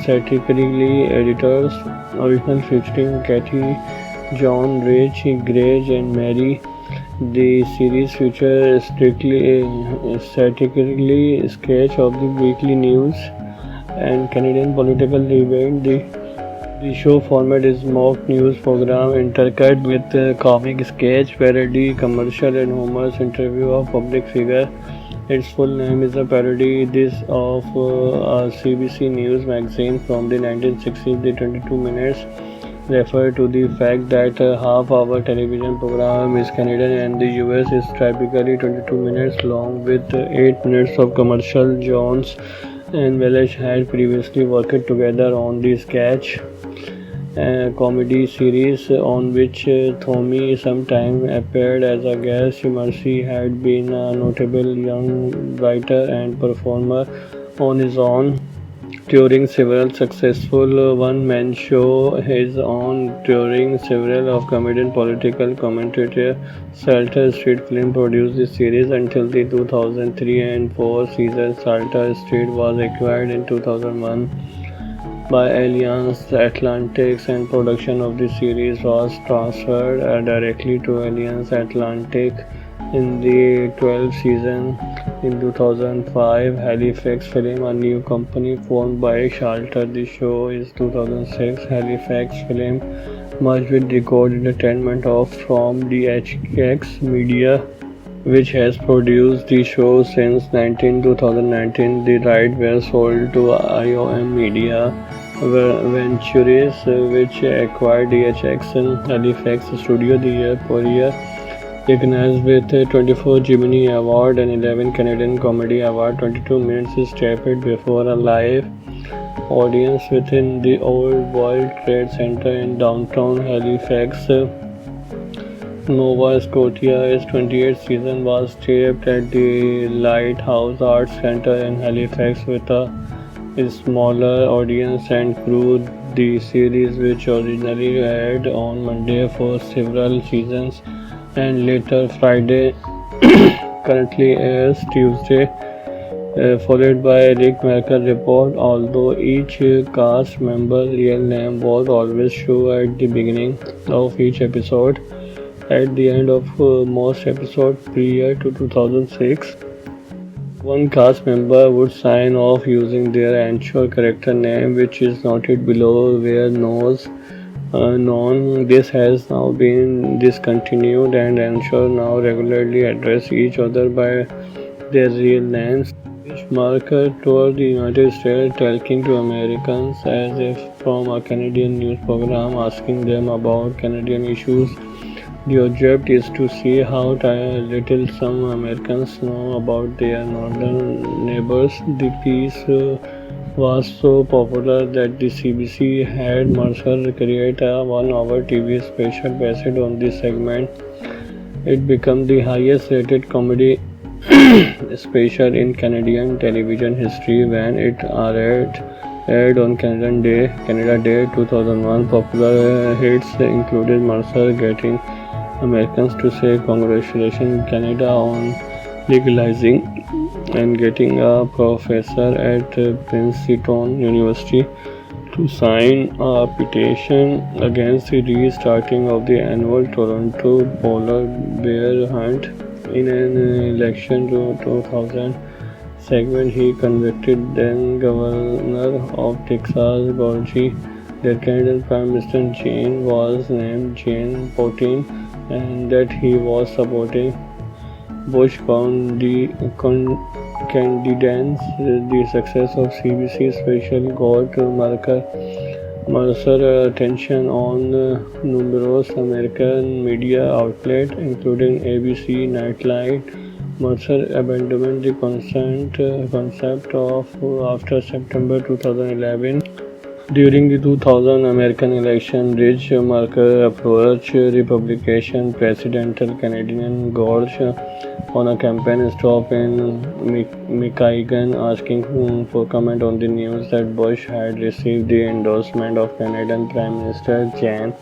satirically editors. Original featuring Kathy, John, Rich, Greg, and Mary. The series features strictly satirically sketch of the weekly news and Canadian political debate. The show format is mock news program intercut with comic sketch, parody, commercial, and humorous interview of public figure. Its full name is a parody this of a CBC News magazine from the 1960s. The 22 Minutes refer to the fact that half-hour television program is Canadian and the US is typically 22 minutes long with 8 minutes of commercial. Jones and Welsh had previously worked together on the sketch comedy series on which Tommy sometime appeared as a guest. Mercy had been a notable young writer and performer on his own, touring several successful one-man shows. His own touring several of comedian political commentator Salter Street Film produced the series until the 2003 and 4 season. Salter Street was acquired in 2001 by Alliance Atlantic and production of the series was transferred directly to Alliance Atlantic in the 12th season. In 2005, Halifax Film, a new company formed by Salter. The show is 2006. Halifax Film merged with Record Entertainment from DHX Media, which has produced the show since 2019. The rights were sold to IOM Media Ventures, which acquired DHX and Halifax Studio the year per year. Recognized with 24 Gemini Award and 11 Canadian Comedy Award, 22 Minutes is taped before a live audience within the Old World Trade Center in downtown Halifax, Nova Scotia. Its 28th season was taped at the Lighthouse Arts Centre in Halifax with a smaller audience and crew. The series, which originally aired on Monday for several seasons and later Friday, currently airs Tuesday, followed by Rick Marker report. Although each cast member's real name was always shown at the beginning of each episode, at the end of most episodes prior to 2006, one cast member would sign off using their actual character name, which is noted below where known. This has now been discontinued, and ensure now regularly address each other by their real names. Which Marker toured the United States talking to Americans as if from a Canadian news program, asking them about Canadian issues. The object is to see how little some Americans know about their northern neighbors. The piece was so popular that the CBC had Mercer create a 1-hour TV special based on this segment. It became the highest rated comedy special in Canadian television history when it aired on Canada Day 2001. Popular hits included Mercer getting Americans to say congratulations Canada on legalizing and getting a professor at Princeton University to sign a petition against the restarting of the annual Toronto polar bear hunt. In an election to 2000 segment, he convicted then Governor of Texas, Gorgie, that Canadian Prime Minister Jane was named Jane Potin and that he was supporting Bush candidates. The success of CBC special got Mercer attention on numerous American media outlets, including ABC Nightline. Mercer abandoned the concept of after September 2011. During the 2000 American election, Rich Marker approached Republican presidential candidate George on a campaign stop in Michigan, asking for comment on the news that Bush had received the endorsement of Canadian Prime Minister Jan.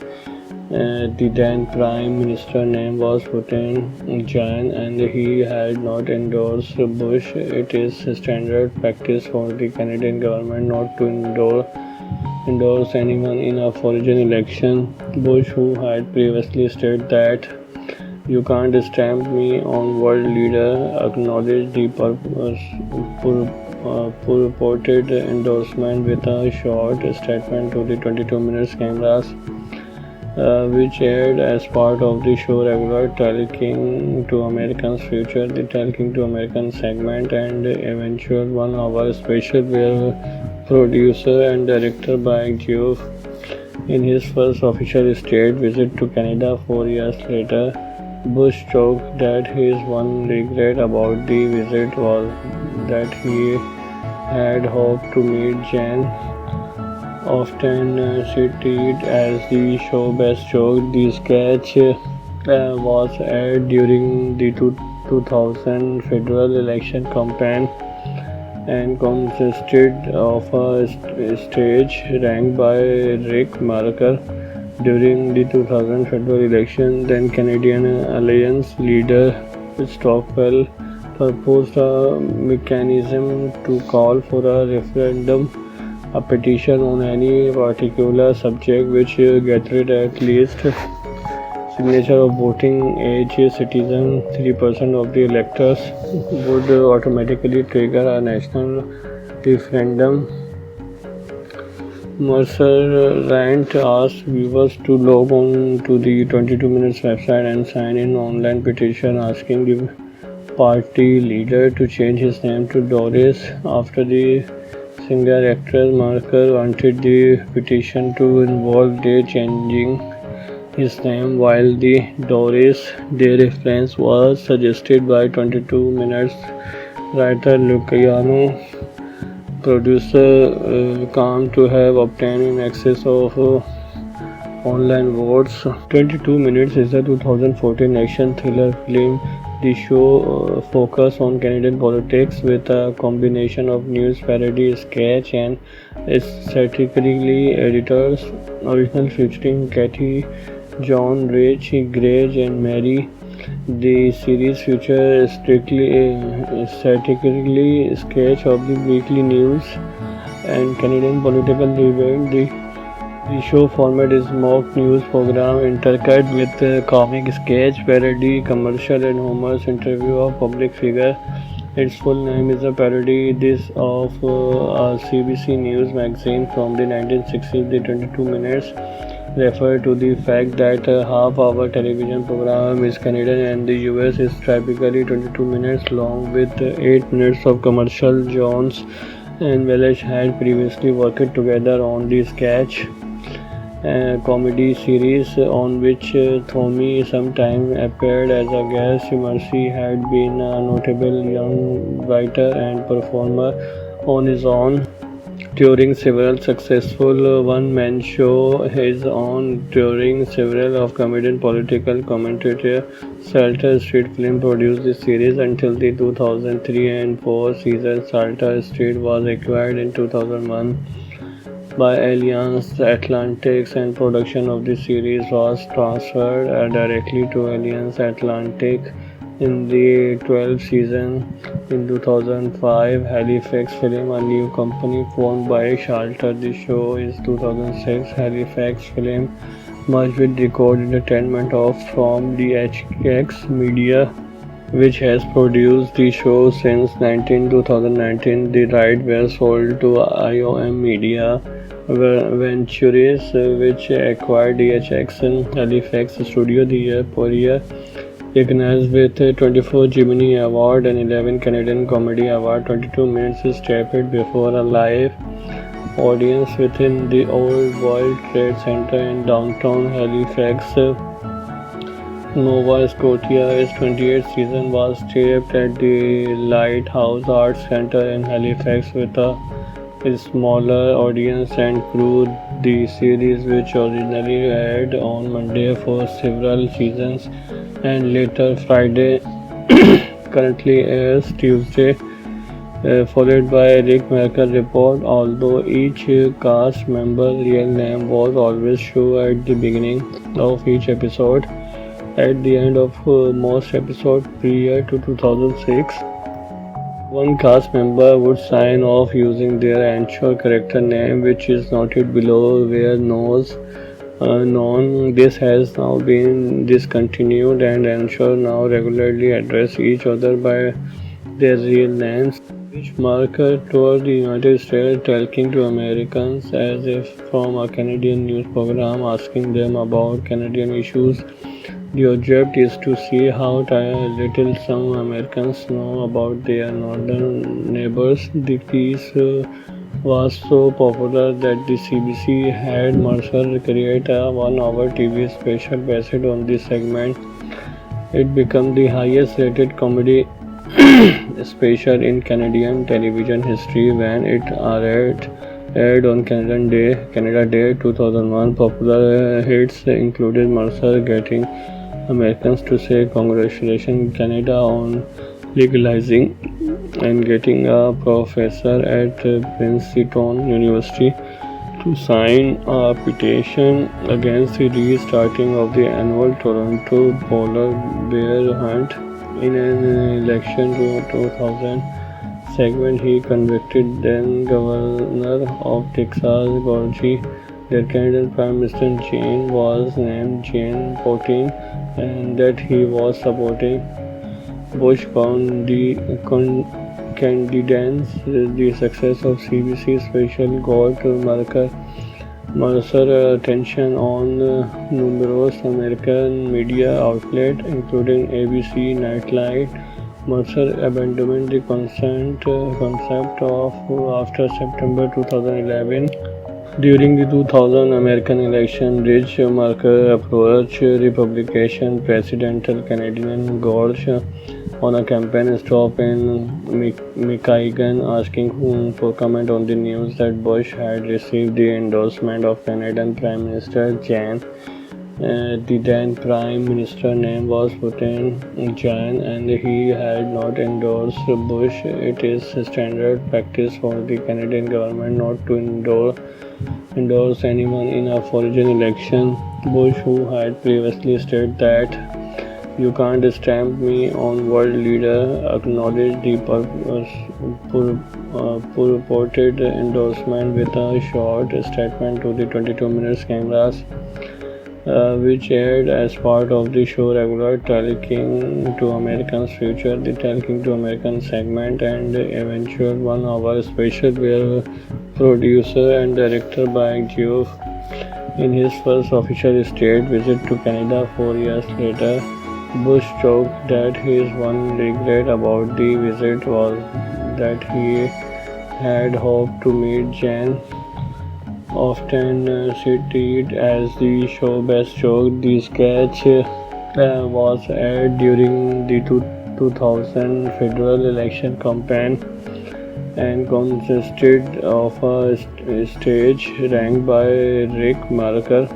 The then Prime Minister name was Putin Jan, and he had not endorsed Bush. It is standard practice for the Canadian government not to endorse anyone in a foreign election. Bush, who had previously stated that "you can't stamp me on world leader," acknowledged the purported endorsement with a short statement to the 22 minutes cameras, which aired as part of the show regular Talking to Americans feature, the Talking to Americans segment, and eventual 1 hour special where producer and director by Geoff, in his first official state visit to Canada 4 years later, Bush joked that his one regret about the visit was that he had hoped to meet Jan, often cited as the show's best joke. The sketch was aired during the 2000 federal election campaign and consisted of a stage ranked by Rick Marker during the 2000 federal election. Then Canadian Alliance leader Stockwell proposed a mechanism to call for a referendum, a petition on any particular subject which gathered at least signature of voting age citizens, 3% of the electors, would automatically trigger a national referendum. Mercer Rant asked viewers to log on to the 22 Minutes website and sign an online petition asking the party leader to change his name to Doris after the singer-actress. Marker wanted the petition to involve Day changing his name, while the Doris Day reference was suggested by 22 Minutes writer Luciano. Producer claimed to have obtained in excess of online votes. 22 Minutes is a 2014 action thriller film. The show focuses on Canadian politics with a combination of news, parody, sketch, and satirically editors. Original featuring Kathy, John, Rich, Greg, and Mary. The series features satirically sketch of the weekly news and Canadian political debate. The show format is mock news program intercut with comic sketch, parody, commercial, and Homer's interview of public figure. Its full name is a parody this of a CBC News magazine from the 1960s. The 22 Minutes refer to the fact that half-hour television program is Canadian and the US is typically 22 minutes long with 8 minutes of commercial. Jones and Welsh had previously worked together on the sketch comedy series on which Tommy sometimes appeared as a guest. Mercy had been a notable young writer and performer on his own, touring several successful one-man shows. His own touring several of comedian political commentator Salter Street Film produced the series until the 2003 and 4 season. Salter Street was acquired in 2001 by Alliance Atlantic and production of the series was transferred directly to Alliance Atlantic. in the 12th season. In 2005, Halifax Film, a new company formed by Shalter. The show is 2006. Halifax Film merged with Record Entertainment of from DHX Media, which has produced the show since 2019. The rights were sold to IOM Media Ventures, which acquired DHX and Halifax Studio the year per year. Recognized with 24 Gemini Award and 11 Canadian Comedy Award, 22 Minutes is taped before a live audience within the Old World Trade Center in downtown Halifax, Nova Scotia. Its 28th season was taped at the Lighthouse Arts Centre in Halifax with a smaller audience and crew. The series, which originally aired on Monday for several seasons and later Friday, currently airs Tuesday, followed by Rick Mercer Report. Although each cast member's real name was always shown at the beginning of each episode, at the end of most episodes prior to 2006, one cast member would sign off using their actual character name, which is noted below where known. This has now been discontinued, and Ensure now regularly address each other by their real names, which Mercer told the United States, talking to Americans as if from a Canadian news program, asking them about Canadian issues. The object is to see how little some Americans know about their northern neighbors. The piece was so popular that the CBC had Mercer create a 1-hour TV special based on this segment. It became the highest rated comedy special in Canadian television history when it aired on Canada Day 2001. Popular hits included Mercer getting Americans to say congratulations Canada on legalizing, and getting a professor at Princeton University to sign a petition against the restarting of the annual Toronto polar bear hunt. In an election 2000 segment, he convicted then Governor of Texas Gorgie that Canadian Prime Minister Jane was named Jane Putin and that he was supporting Bush candidates. The success of CBC special got Mercer attention on numerous American media outlets, including ABC Nightline. Mercer abandoned the concept of after September 2011. During the 2000 American election, Rich Mercer approached Republican presidential candidate George on a campaign stop in Michigan, asking for comment on the news that Bush had received the endorsement of Canadian Prime Minister Jan. The then Prime Minister name was Putin Jan, and he had not endorsed Bush. It is standard practice for the Canadian government not to endorse anyone in a foreign election. Bush, who had previously stated that "You can't stamp me on world leader," acknowledged the purported endorsement with a short statement to the 22 Minutes cameras, which aired as part of the show regular Talking to Americans feature. The Talking to Americans segment and eventual 1-hour special were producer and director by Geoff. In his first official state visit to Canada 4 years later, Bush joked that his one regret about the visit was that he had hoped to meet Jan, often cited as the show's best joke. The sketch was aired during the 2000 federal election campaign and consisted of a stage ranked by Rick Mercer.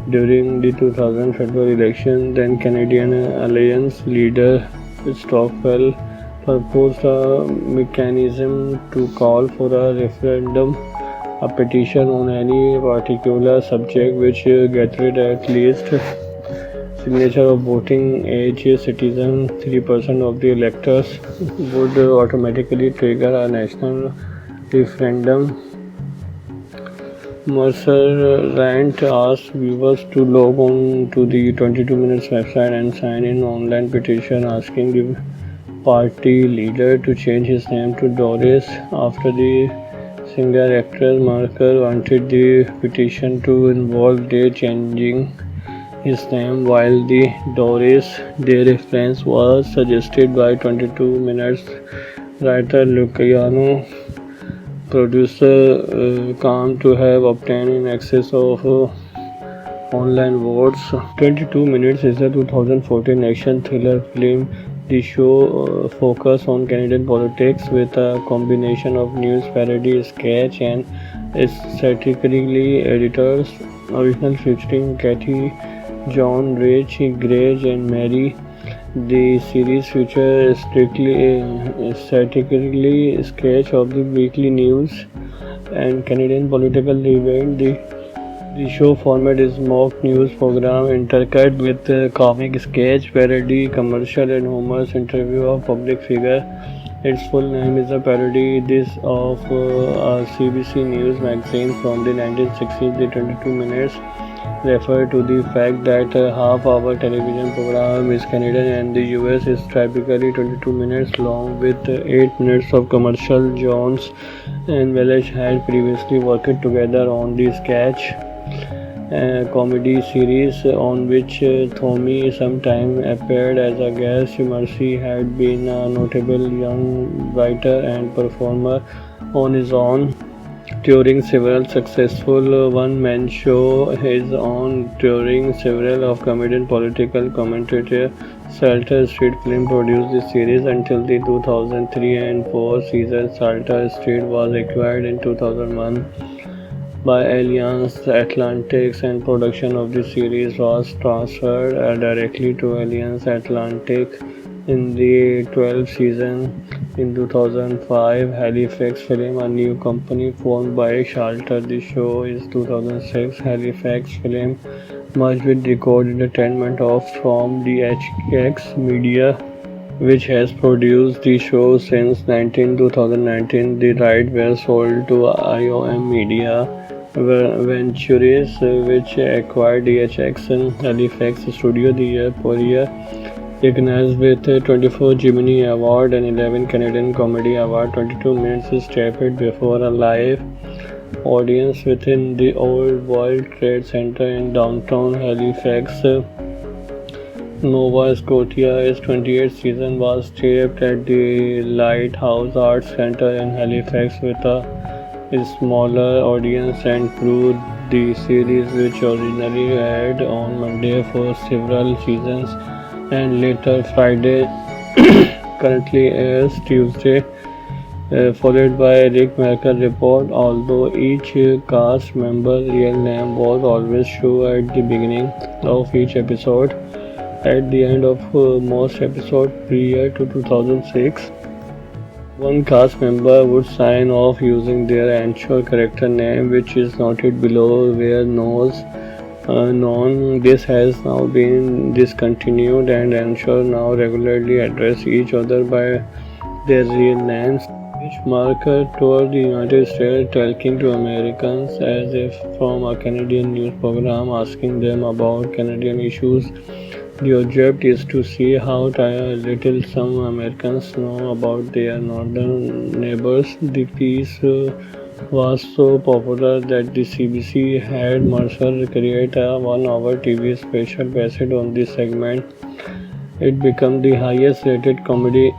During the 2000 federal election, then Canadian Alliance leader Stockwell proposed a mechanism to call for a referendum, a petition on any particular subject which gathered at least signature of voting age citizen, 3% of the electors would automatically trigger a national referendum. Mercer Rant asked viewers to log on to the 22 Minutes website and sign in online petition asking the party leader to change his name to Doris after the singer actress Mercer wanted the petition to involve Day changing his name, while the Doris Day reference was suggested by 22 Minutes writer Luciano. Producer claimed to have obtained in excess of online votes. 22 Minutes is a 2014 action thriller film. The show focuses on Canadian politics with a combination of news parody, sketch, and satirically editors. Original featuring Kathy, John, Rich, Greg, and Mary. The series features satirically sketch of the weekly news and Canadian political event. The show format is mock news program intercut with comic sketch, parody, commercial, and humorous interview of public figure. Its full name is a parody this of a CBC News magazine from the 1960s. The 22 Minutes refer to the fact that half-hour television program is Canadian and the US is typically 22 minutes long with 8 minutes of commercial. Jones and Welsh had previously worked together on the sketch comedy series on which Tommy sometime appeared as a guest. Mercy had been a notable young writer and performer on his own, touring several successful one-man shows. His own touring several of comedian political commentator Salter Street Film produced the series until the 2003 and 4 season. Salter Street was acquired in 2001 by Alliance Atlantic and production of the series was transferred directly to Alliance Atlantic in the 12th season. In 2005, Halifax Film, a new company formed by Salter. The show is 2006. Halifax Film merged with Record Entertainment from the HX Media, which has produced the show since 2019. The rights were sold to IOM Media Ventures, which acquired DHX and Halifax Studio the year per year. Recognized with 24 Gemini Award and 11 Canadian Comedy Award, 22 Minutes is taped before a live audience within the Old World Trade Center in downtown Halifax, Nova Scotia. Its 28th season was taped at the Lighthouse Arts Centre in Halifax with a smaller audience and crew. The series, which originally aired on Monday for several seasons and later Friday, currently airs Tuesday, followed by Rick Mercer Report. Although each cast member's real name was always shown at the beginning of each episode, at the end of most episodes prior to 2006, one cast member would sign off using their actual character name, which is noted below where known. This has now been discontinued, and ensure now regularly address each other by their real names. Which Mercer toured the United States talking to Americans as if from a Canadian news program, asking them about Canadian issues. The object is to see how little some Americans know about their northern neighbors. The piece was so popular that the CBC had Mercer create a 1-hour TV special based on this segment. It became the highest rated comedy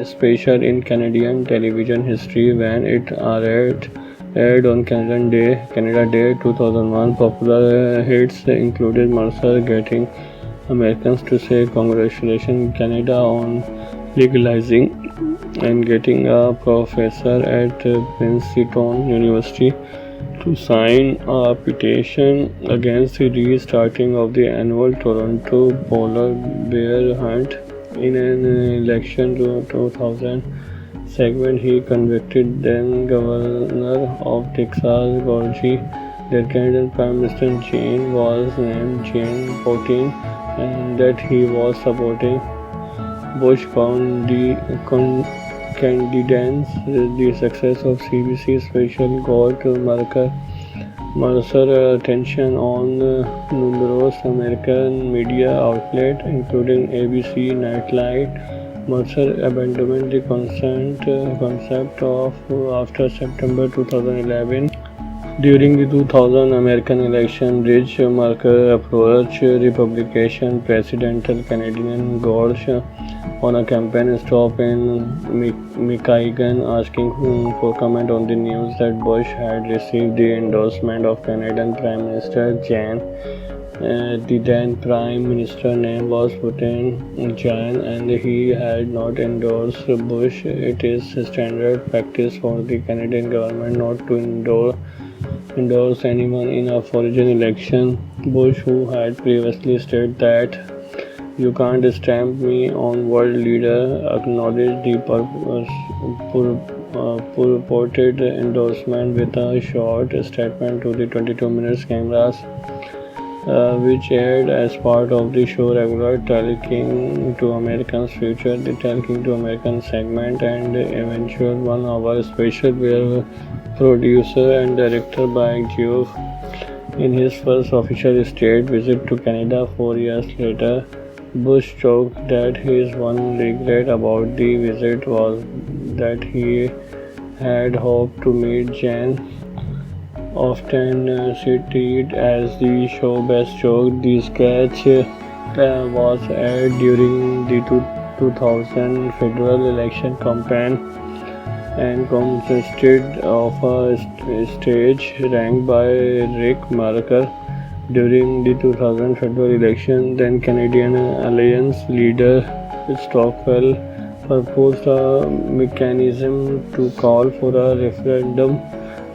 special in Canadian television history when it aired on Canada Day 2001. Popular hits included Mercer getting Americans to say congratulations Canada on legalizing, and getting a professor at Princeton University to sign a petition against the restarting of the annual Toronto polar bear hunt. In an election to 2000 segment, he convicted then Governor of Texas Gorgie that Canadian Prime Minister Jane was named Jane Putin and that he was supporting Bush candidates. The success of CBC special got Mercer attention on numerous American media outlets, including ABC Nightline. Mercer abandoned the concept of after September 2011. During the 2000 American election, Rich Mercer approached Republican presidential candidate George on a campaign stop in Michigan, asking for comment on the news that Bush had received the endorsement of Canadian Prime Minister Jane. The then Prime Minister name was Putin Jain, and he had not endorsed Bush. It is standard practice for the Canadian government not to endorse anyone in a foreign election. Bush, who had previously stated that "You can't stamp me on world leader," acknowledged the purported endorsement with a short statement to the 22 Minutes cameras, which aired as part of the show regular Talking to Americans feature. The Talking to Americans segment and eventual 1 hour special were producer and director by Geoff. In his first official state visit to Canada 4 years later, Bush joked that his one regret about the visit was that he had hoped to meet Jane, often cited as the show's best joke. The sketch was aired during the 2000 federal election campaign and consisted of a stage ranked by Rick Mercer. During the 2000 federal election, then Canadian Alliance leader Stockwell proposed a mechanism to call for a referendum,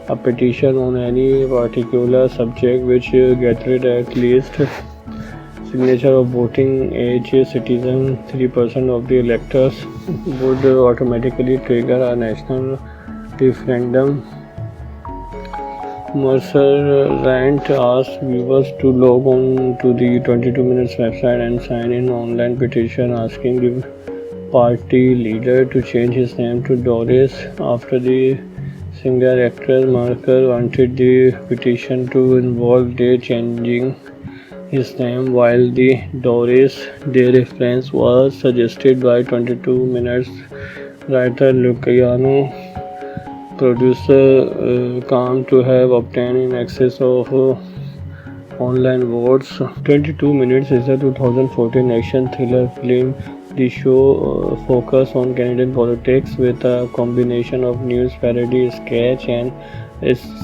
a petition on any particular subject which gathered at least signature of voting age citizens. 3% of the electors would automatically trigger a national referendum. Mercer rant asked viewers to log on to the 22 Minutes website and sign an online petition asking the party leader to change his name to Doris after the singer actress. Mercer wanted the petition to involve Day changing his name, while the Doris Day reference was suggested by 22 Minutes writer Luciano. Producer claimed to have obtained in excess of online votes. 22 Minutes is a 2014 action thriller film. The show focuses on Canadian politics with a combination of news parody, sketch, and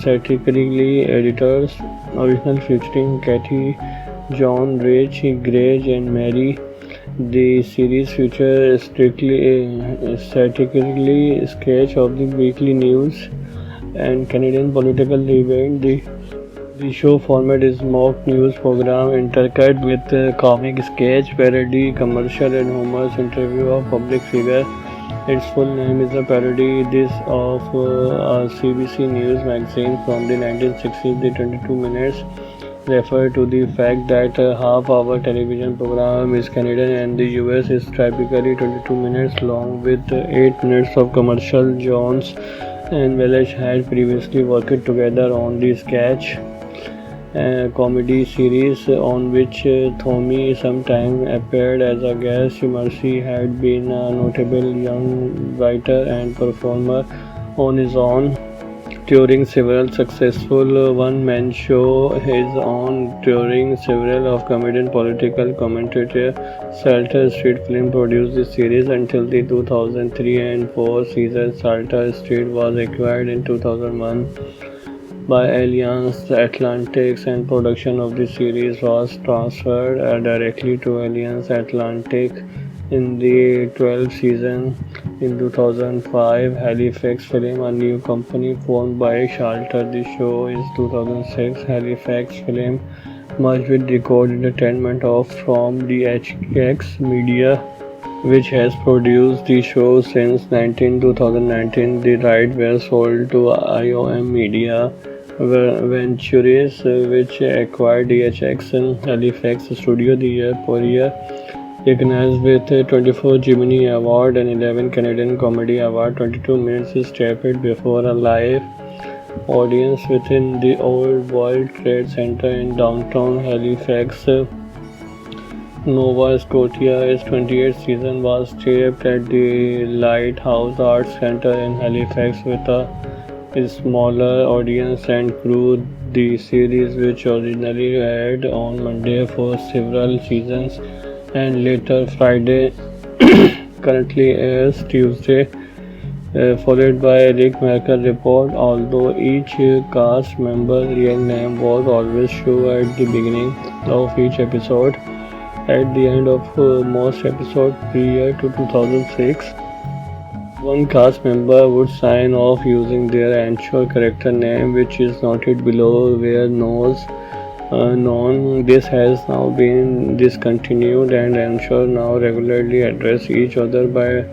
satirical editors. Original featuring Kathy, John, Rich, Greg, and Mary. The series features satirical sketch of the weekly news and Canadian political event. The show format is mock news program intercut with comic sketch, parody, commercial, and humorous interview of public figure. Its full name is a parody this of a CBC News magazine from the 1960s. The 22 Minutes refer to the fact that half-hour television program is Canadian and the US is typically 22 minutes long with 8 minutes of commercial. Jones and Welch had previously worked together on the sketch comedy series on which Tommy sometimes appeared as a guest. Mercer had been a notable young writer and performer on his own, touring several successful one-man shows. His own touring several of comedian political commentator Salter Street Film produced the series until the 2003 and 4 season. Salter Street was acquired in 2001 by Alliance Atlantic, and production of the series was transferred directly to Alliance Atlantic in the 12th season. In 2005, Halifax Film, a new company formed by Salter. The show is 2006. Halifax Film merged with Record Entertainment from the HX Media, which has produced the show since 2019. The rights were sold to IOM Media. Ventures, which acquired DHX and Halifax Studio the year prior, recognized with 24 Gemini Award and 11 Canadian Comedy Award. 22 Minutes is taped before a live audience within the Old World Trade Center in downtown Halifax, Nova Scotia. Its 28th season was taped at the Lighthouse Arts Centre in Halifax with a smaller audience and crew. The series, which originally aired on Monday for several seasons and later Friday, currently airs Tuesday, followed by Rick Mercer report. Although each cast member's real name was always shown at the beginning of each episode, at the end of most episodes prior to 2006, one cast member would sign off using their actual character name, which is noted below where known. This has now been discontinued, and ensure now regularly address each other by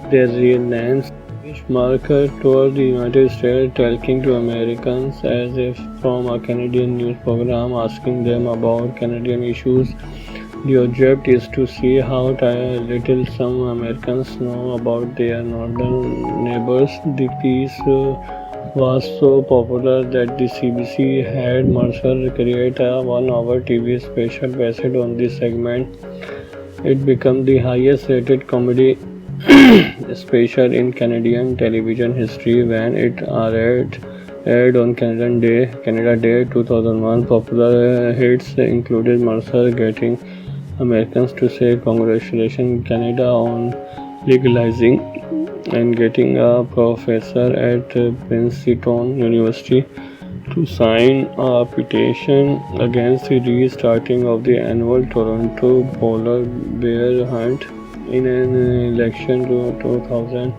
their real names. Which Mercer toured the United States talking to Americans as if from a Canadian news program, asking them about Canadian issues. The object is to see how little some Americans know about their northern neighbors. The piece was so popular that the CBC had Mercer create a 1-hour TV special based on this segment. It became the highest rated comedy special in Canadian television history when it aired on Canada Day 2001. Popular hits included Mercer getting Americans to say congratulations Canada on legalizing, and getting a professor at Princeton University to sign a petition against the restarting of the annual Toronto polar bear hunt. In an election to 2000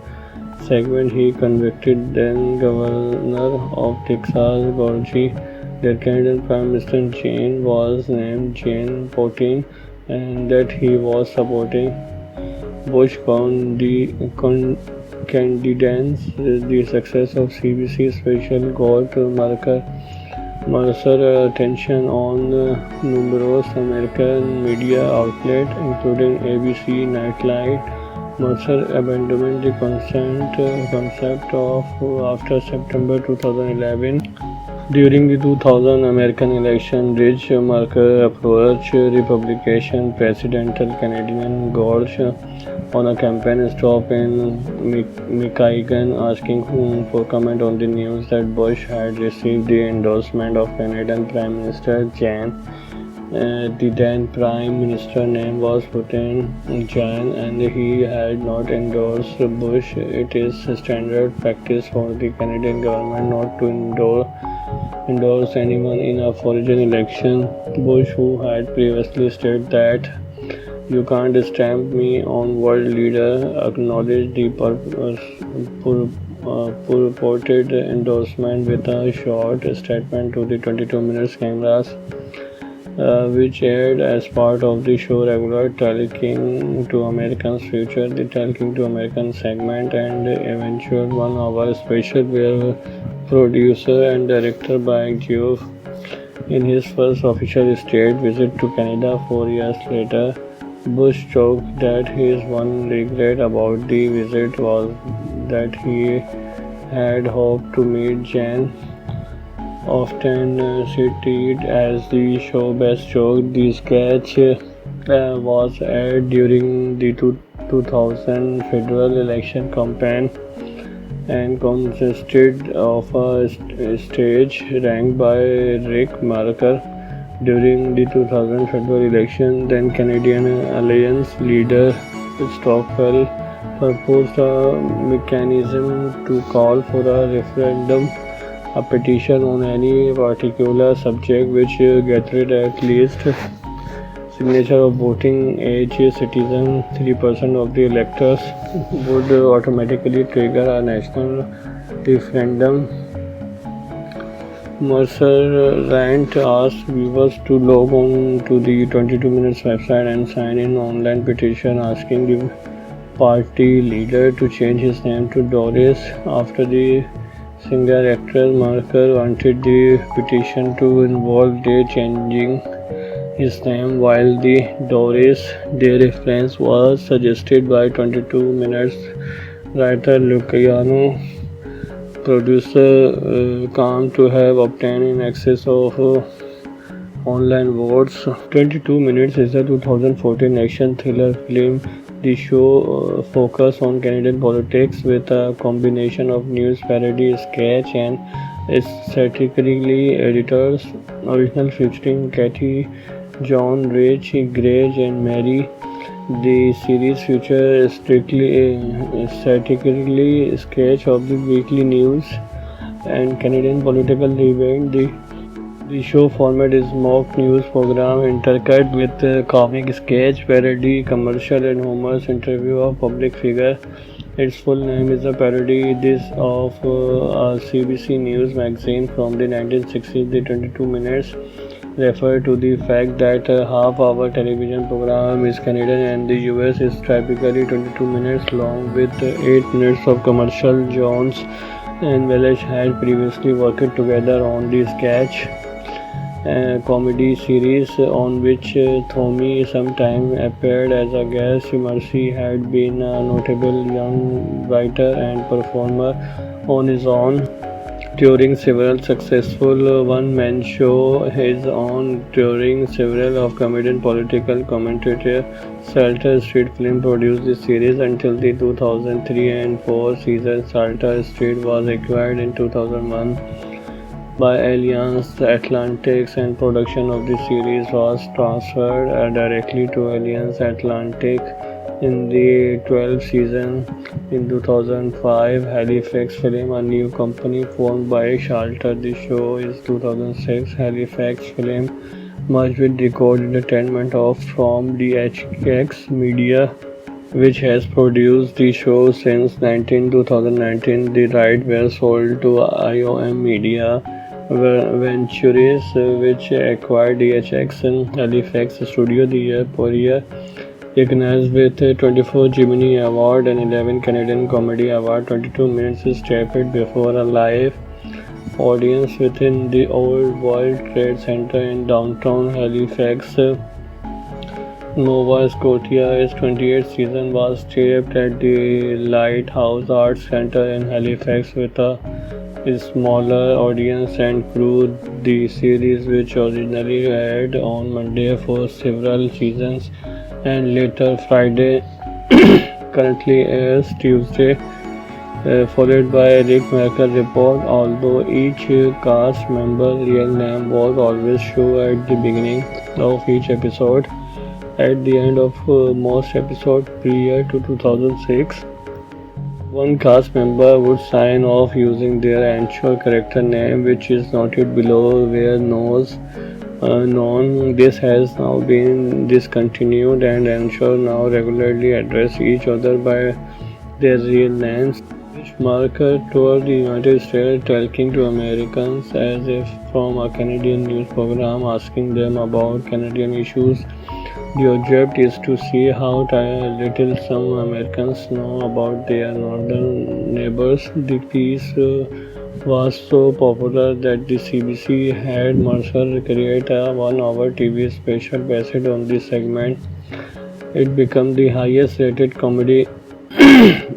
segment, he convicted then Governor of Texas Gorgie that Canadian Prime Minister Jane was named Jane Potin and that he was supporting Bush candidates. The success of CBC special got Mercer attention on numerous American media outlets, including ABC Nightline. Mercer abandoned the concept of after September 2011. During the 2000 American election, Rich Mercer approached Republican presidential candidate George on a campaign stop in Michigan, asking for comment on the news that Bush had received the endorsement of Canadian Prime Minister Jan. The then Prime Minister name was Putin Jan, and he had not endorsed Bush. It is standard practice for the Canadian government not to endorse anyone in a foreign election. Bush, who had previously stated that "You can't stamp me on world leader," acknowledged the purported endorsement with a short statement to the 22 Minutes cameras, which aired as part of the show regular Talking to Americans feature. The Talking to Americans segment and eventual 1-hour special were producer and director by Geoff. In his first official state visit to Canada 4 years later, Bush joked that his one regret about the visit was that he had hoped to meet Jan, often cited as the show's best joke. The sketch was aired during the 2000 federal election campaign and consisted of a stage ranked by Rick Mercer. During the 2000 federal election, then Canadian Alliance leader Stockwell proposed a mechanism to call for a referendum, a petition on any particular subject which gathered at least signature of voting age citizens. 3% of the electors would automatically trigger a national referendum. Mercer rant asked viewers to log on to the 22 Minutes website and sign an online petition asking the party leader to change his name to Doris after the Singer-actor Marker wanted the petition to involve Day changing his name, while the Doris Day reference was suggested by 22 Minutes writer Luciano. Producer claimed to have obtained in excess of online votes. 22 Minutes is a 2014 action thriller film. The show focuses on Canadian politics with a combination of news parody, sketch, and satirically editors. Original featuring Katie, John, Rich, Greg, and Mary. The series features satirically sketch of the weekly news and Canadian political event. The show format is mock news program intercut with comic sketch, parody, commercial, and humorous interview of public figure. Its full name is a parody this of a CBC News magazine from the 1960s. The 22 Minutes refer to the fact that half-hour television program is Canadian and the US is typically 22 minutes long with 8 minutes of commercial. Jones and Welch had previously worked together on the sketch comedy series on which Tommy sometime appeared as a guest. Mercy had been a notable young writer and performer on his own during several successful one-man shows. His own during several of comedian political commentator Salter Street Film produced the series until the 2003 and 4 season. Salter Street was acquired in 2001 by Alliance Atlantic, and production of the series was transferred directly to Alliance Atlantic in the 12th season. In 2005, Halifax Film, a new company formed by Salter. The show is 2006. Halifax Film merged with Record Entertainment from DHX Media, which has produced the show since 2019. The rights were sold to IOM Media Ventures, which acquired DHX and Halifax Studio the year per year. Recognized with 24 Gemini Award and 11 Canadian Comedy Award, 22 Minutes is taped before a live audience within the Old World Trade Center in downtown Halifax, Nova Scotia. Its 28th season was taped at the Lighthouse Arts Centre in Halifax with a smaller audience and crew. The series, which originally aired on Monday for several seasons and later Friday, currently airs Tuesday, followed by Rick Merkel Report. Although each cast member real name was always shown at the beginning of each episode, at the end of most episodes prior to 2006, one cast member would sign off using their actual character name, which is noted below where known. This has now been discontinued, and ensure now regularly address each other by their real names. Which Marker toured the United States talking to Americans as if from a Canadian news program, asking them about Canadian issues. The object is to see how little some Americans know about their northern neighbors. The piece was so popular that the CBC had Mercer create a 1-hour TV special based on this segment. It became the highest rated comedy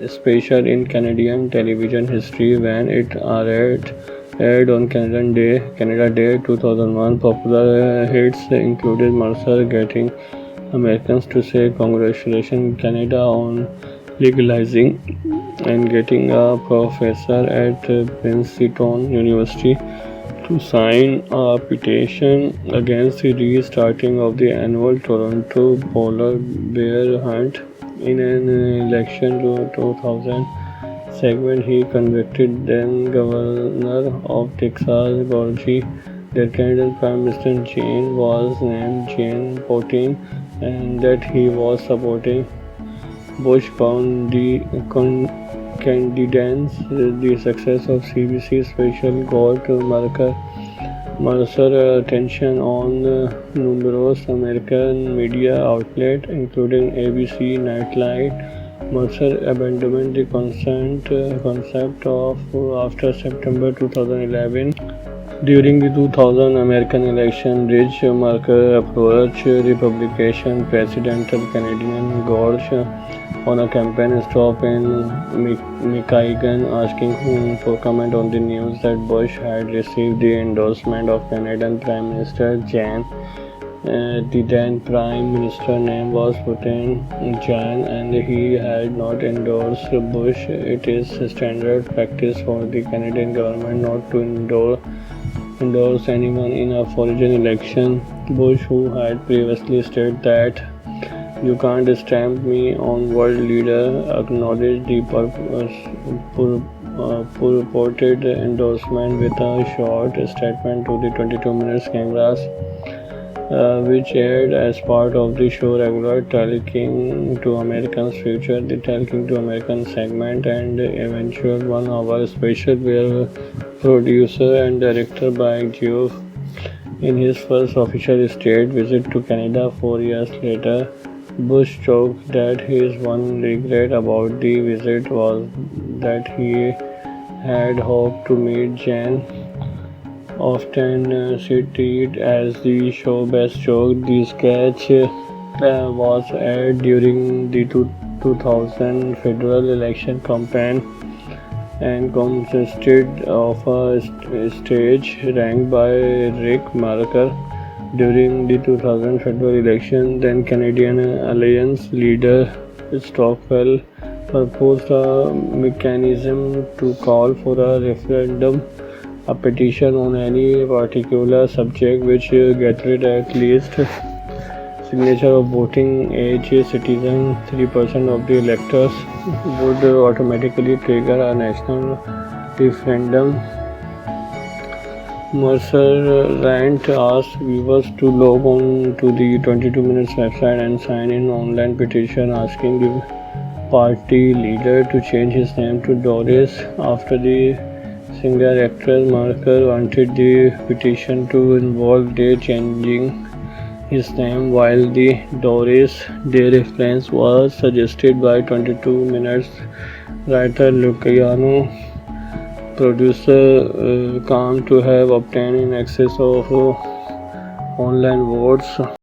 special in Canadian television history when it aired on Canada Day 2001. Popular hits included Mercer getting Americans to say congratulations Canada on legalizing, and getting a professor at Princeton University to sign a petition against the restarting of the annual Toronto polar bear hunt. In an election 2000 segment, he convicted then Governor of Texas Gorgie that Canadian Prime Minister Jane was named Jane Potin and that he was supporting Bush candidates. The success of CBC special got Mercer attention on numerous American media outlets, including ABC, Nightline, Mercer abandoned the concept of after September 2011. During the 2000 American election, Rich Mercer approached Republican presidential candidate George on a campaign stop in Michigan, asking him for comment on the news that Bush had received the endorsement of Canadian Prime Minister Jan. The then Prime Minister name was Putin Jan, and he had not endorsed Bush. It is standard practice for the Canadian government not to endorse anyone in a foreign election. Bush, who had previously stated that "You can't stamp me on world leader," acknowledged the purported endorsement with a short statement to the 22 Minutes cameras, which aired as part of the show regular Talking to Americans feature, the Talking to Americans segment, and eventual 1-hour special where producer and director Mike Geoff, in his first official state visit to Canada 4 years later, Bush joked that his one regret about the visit was that he had hoped to meet Jan. Often cited as the show's best joke, the sketch was aired during the 2000 federal election campaign and consisted of a stage ranked by Rick Mercer. During the 2000 federal election, then Canadian Alliance leader Stockwell proposed a mechanism to call for a referendum, a petition on any particular subject which gathered at least signature of voting age citizens, 3% of the electors, would automatically trigger a national referendum. Mercer rant asked viewers to log on to the 22 Minutes website and sign an online petition asking the party leader to change his name to Doris after the singer actress. Mercer wanted the petition to involve Day changing his name, while the Doris Day reference was suggested by 22 Minutes writer Luciano. Producer claimed to have obtained in excess of online votes.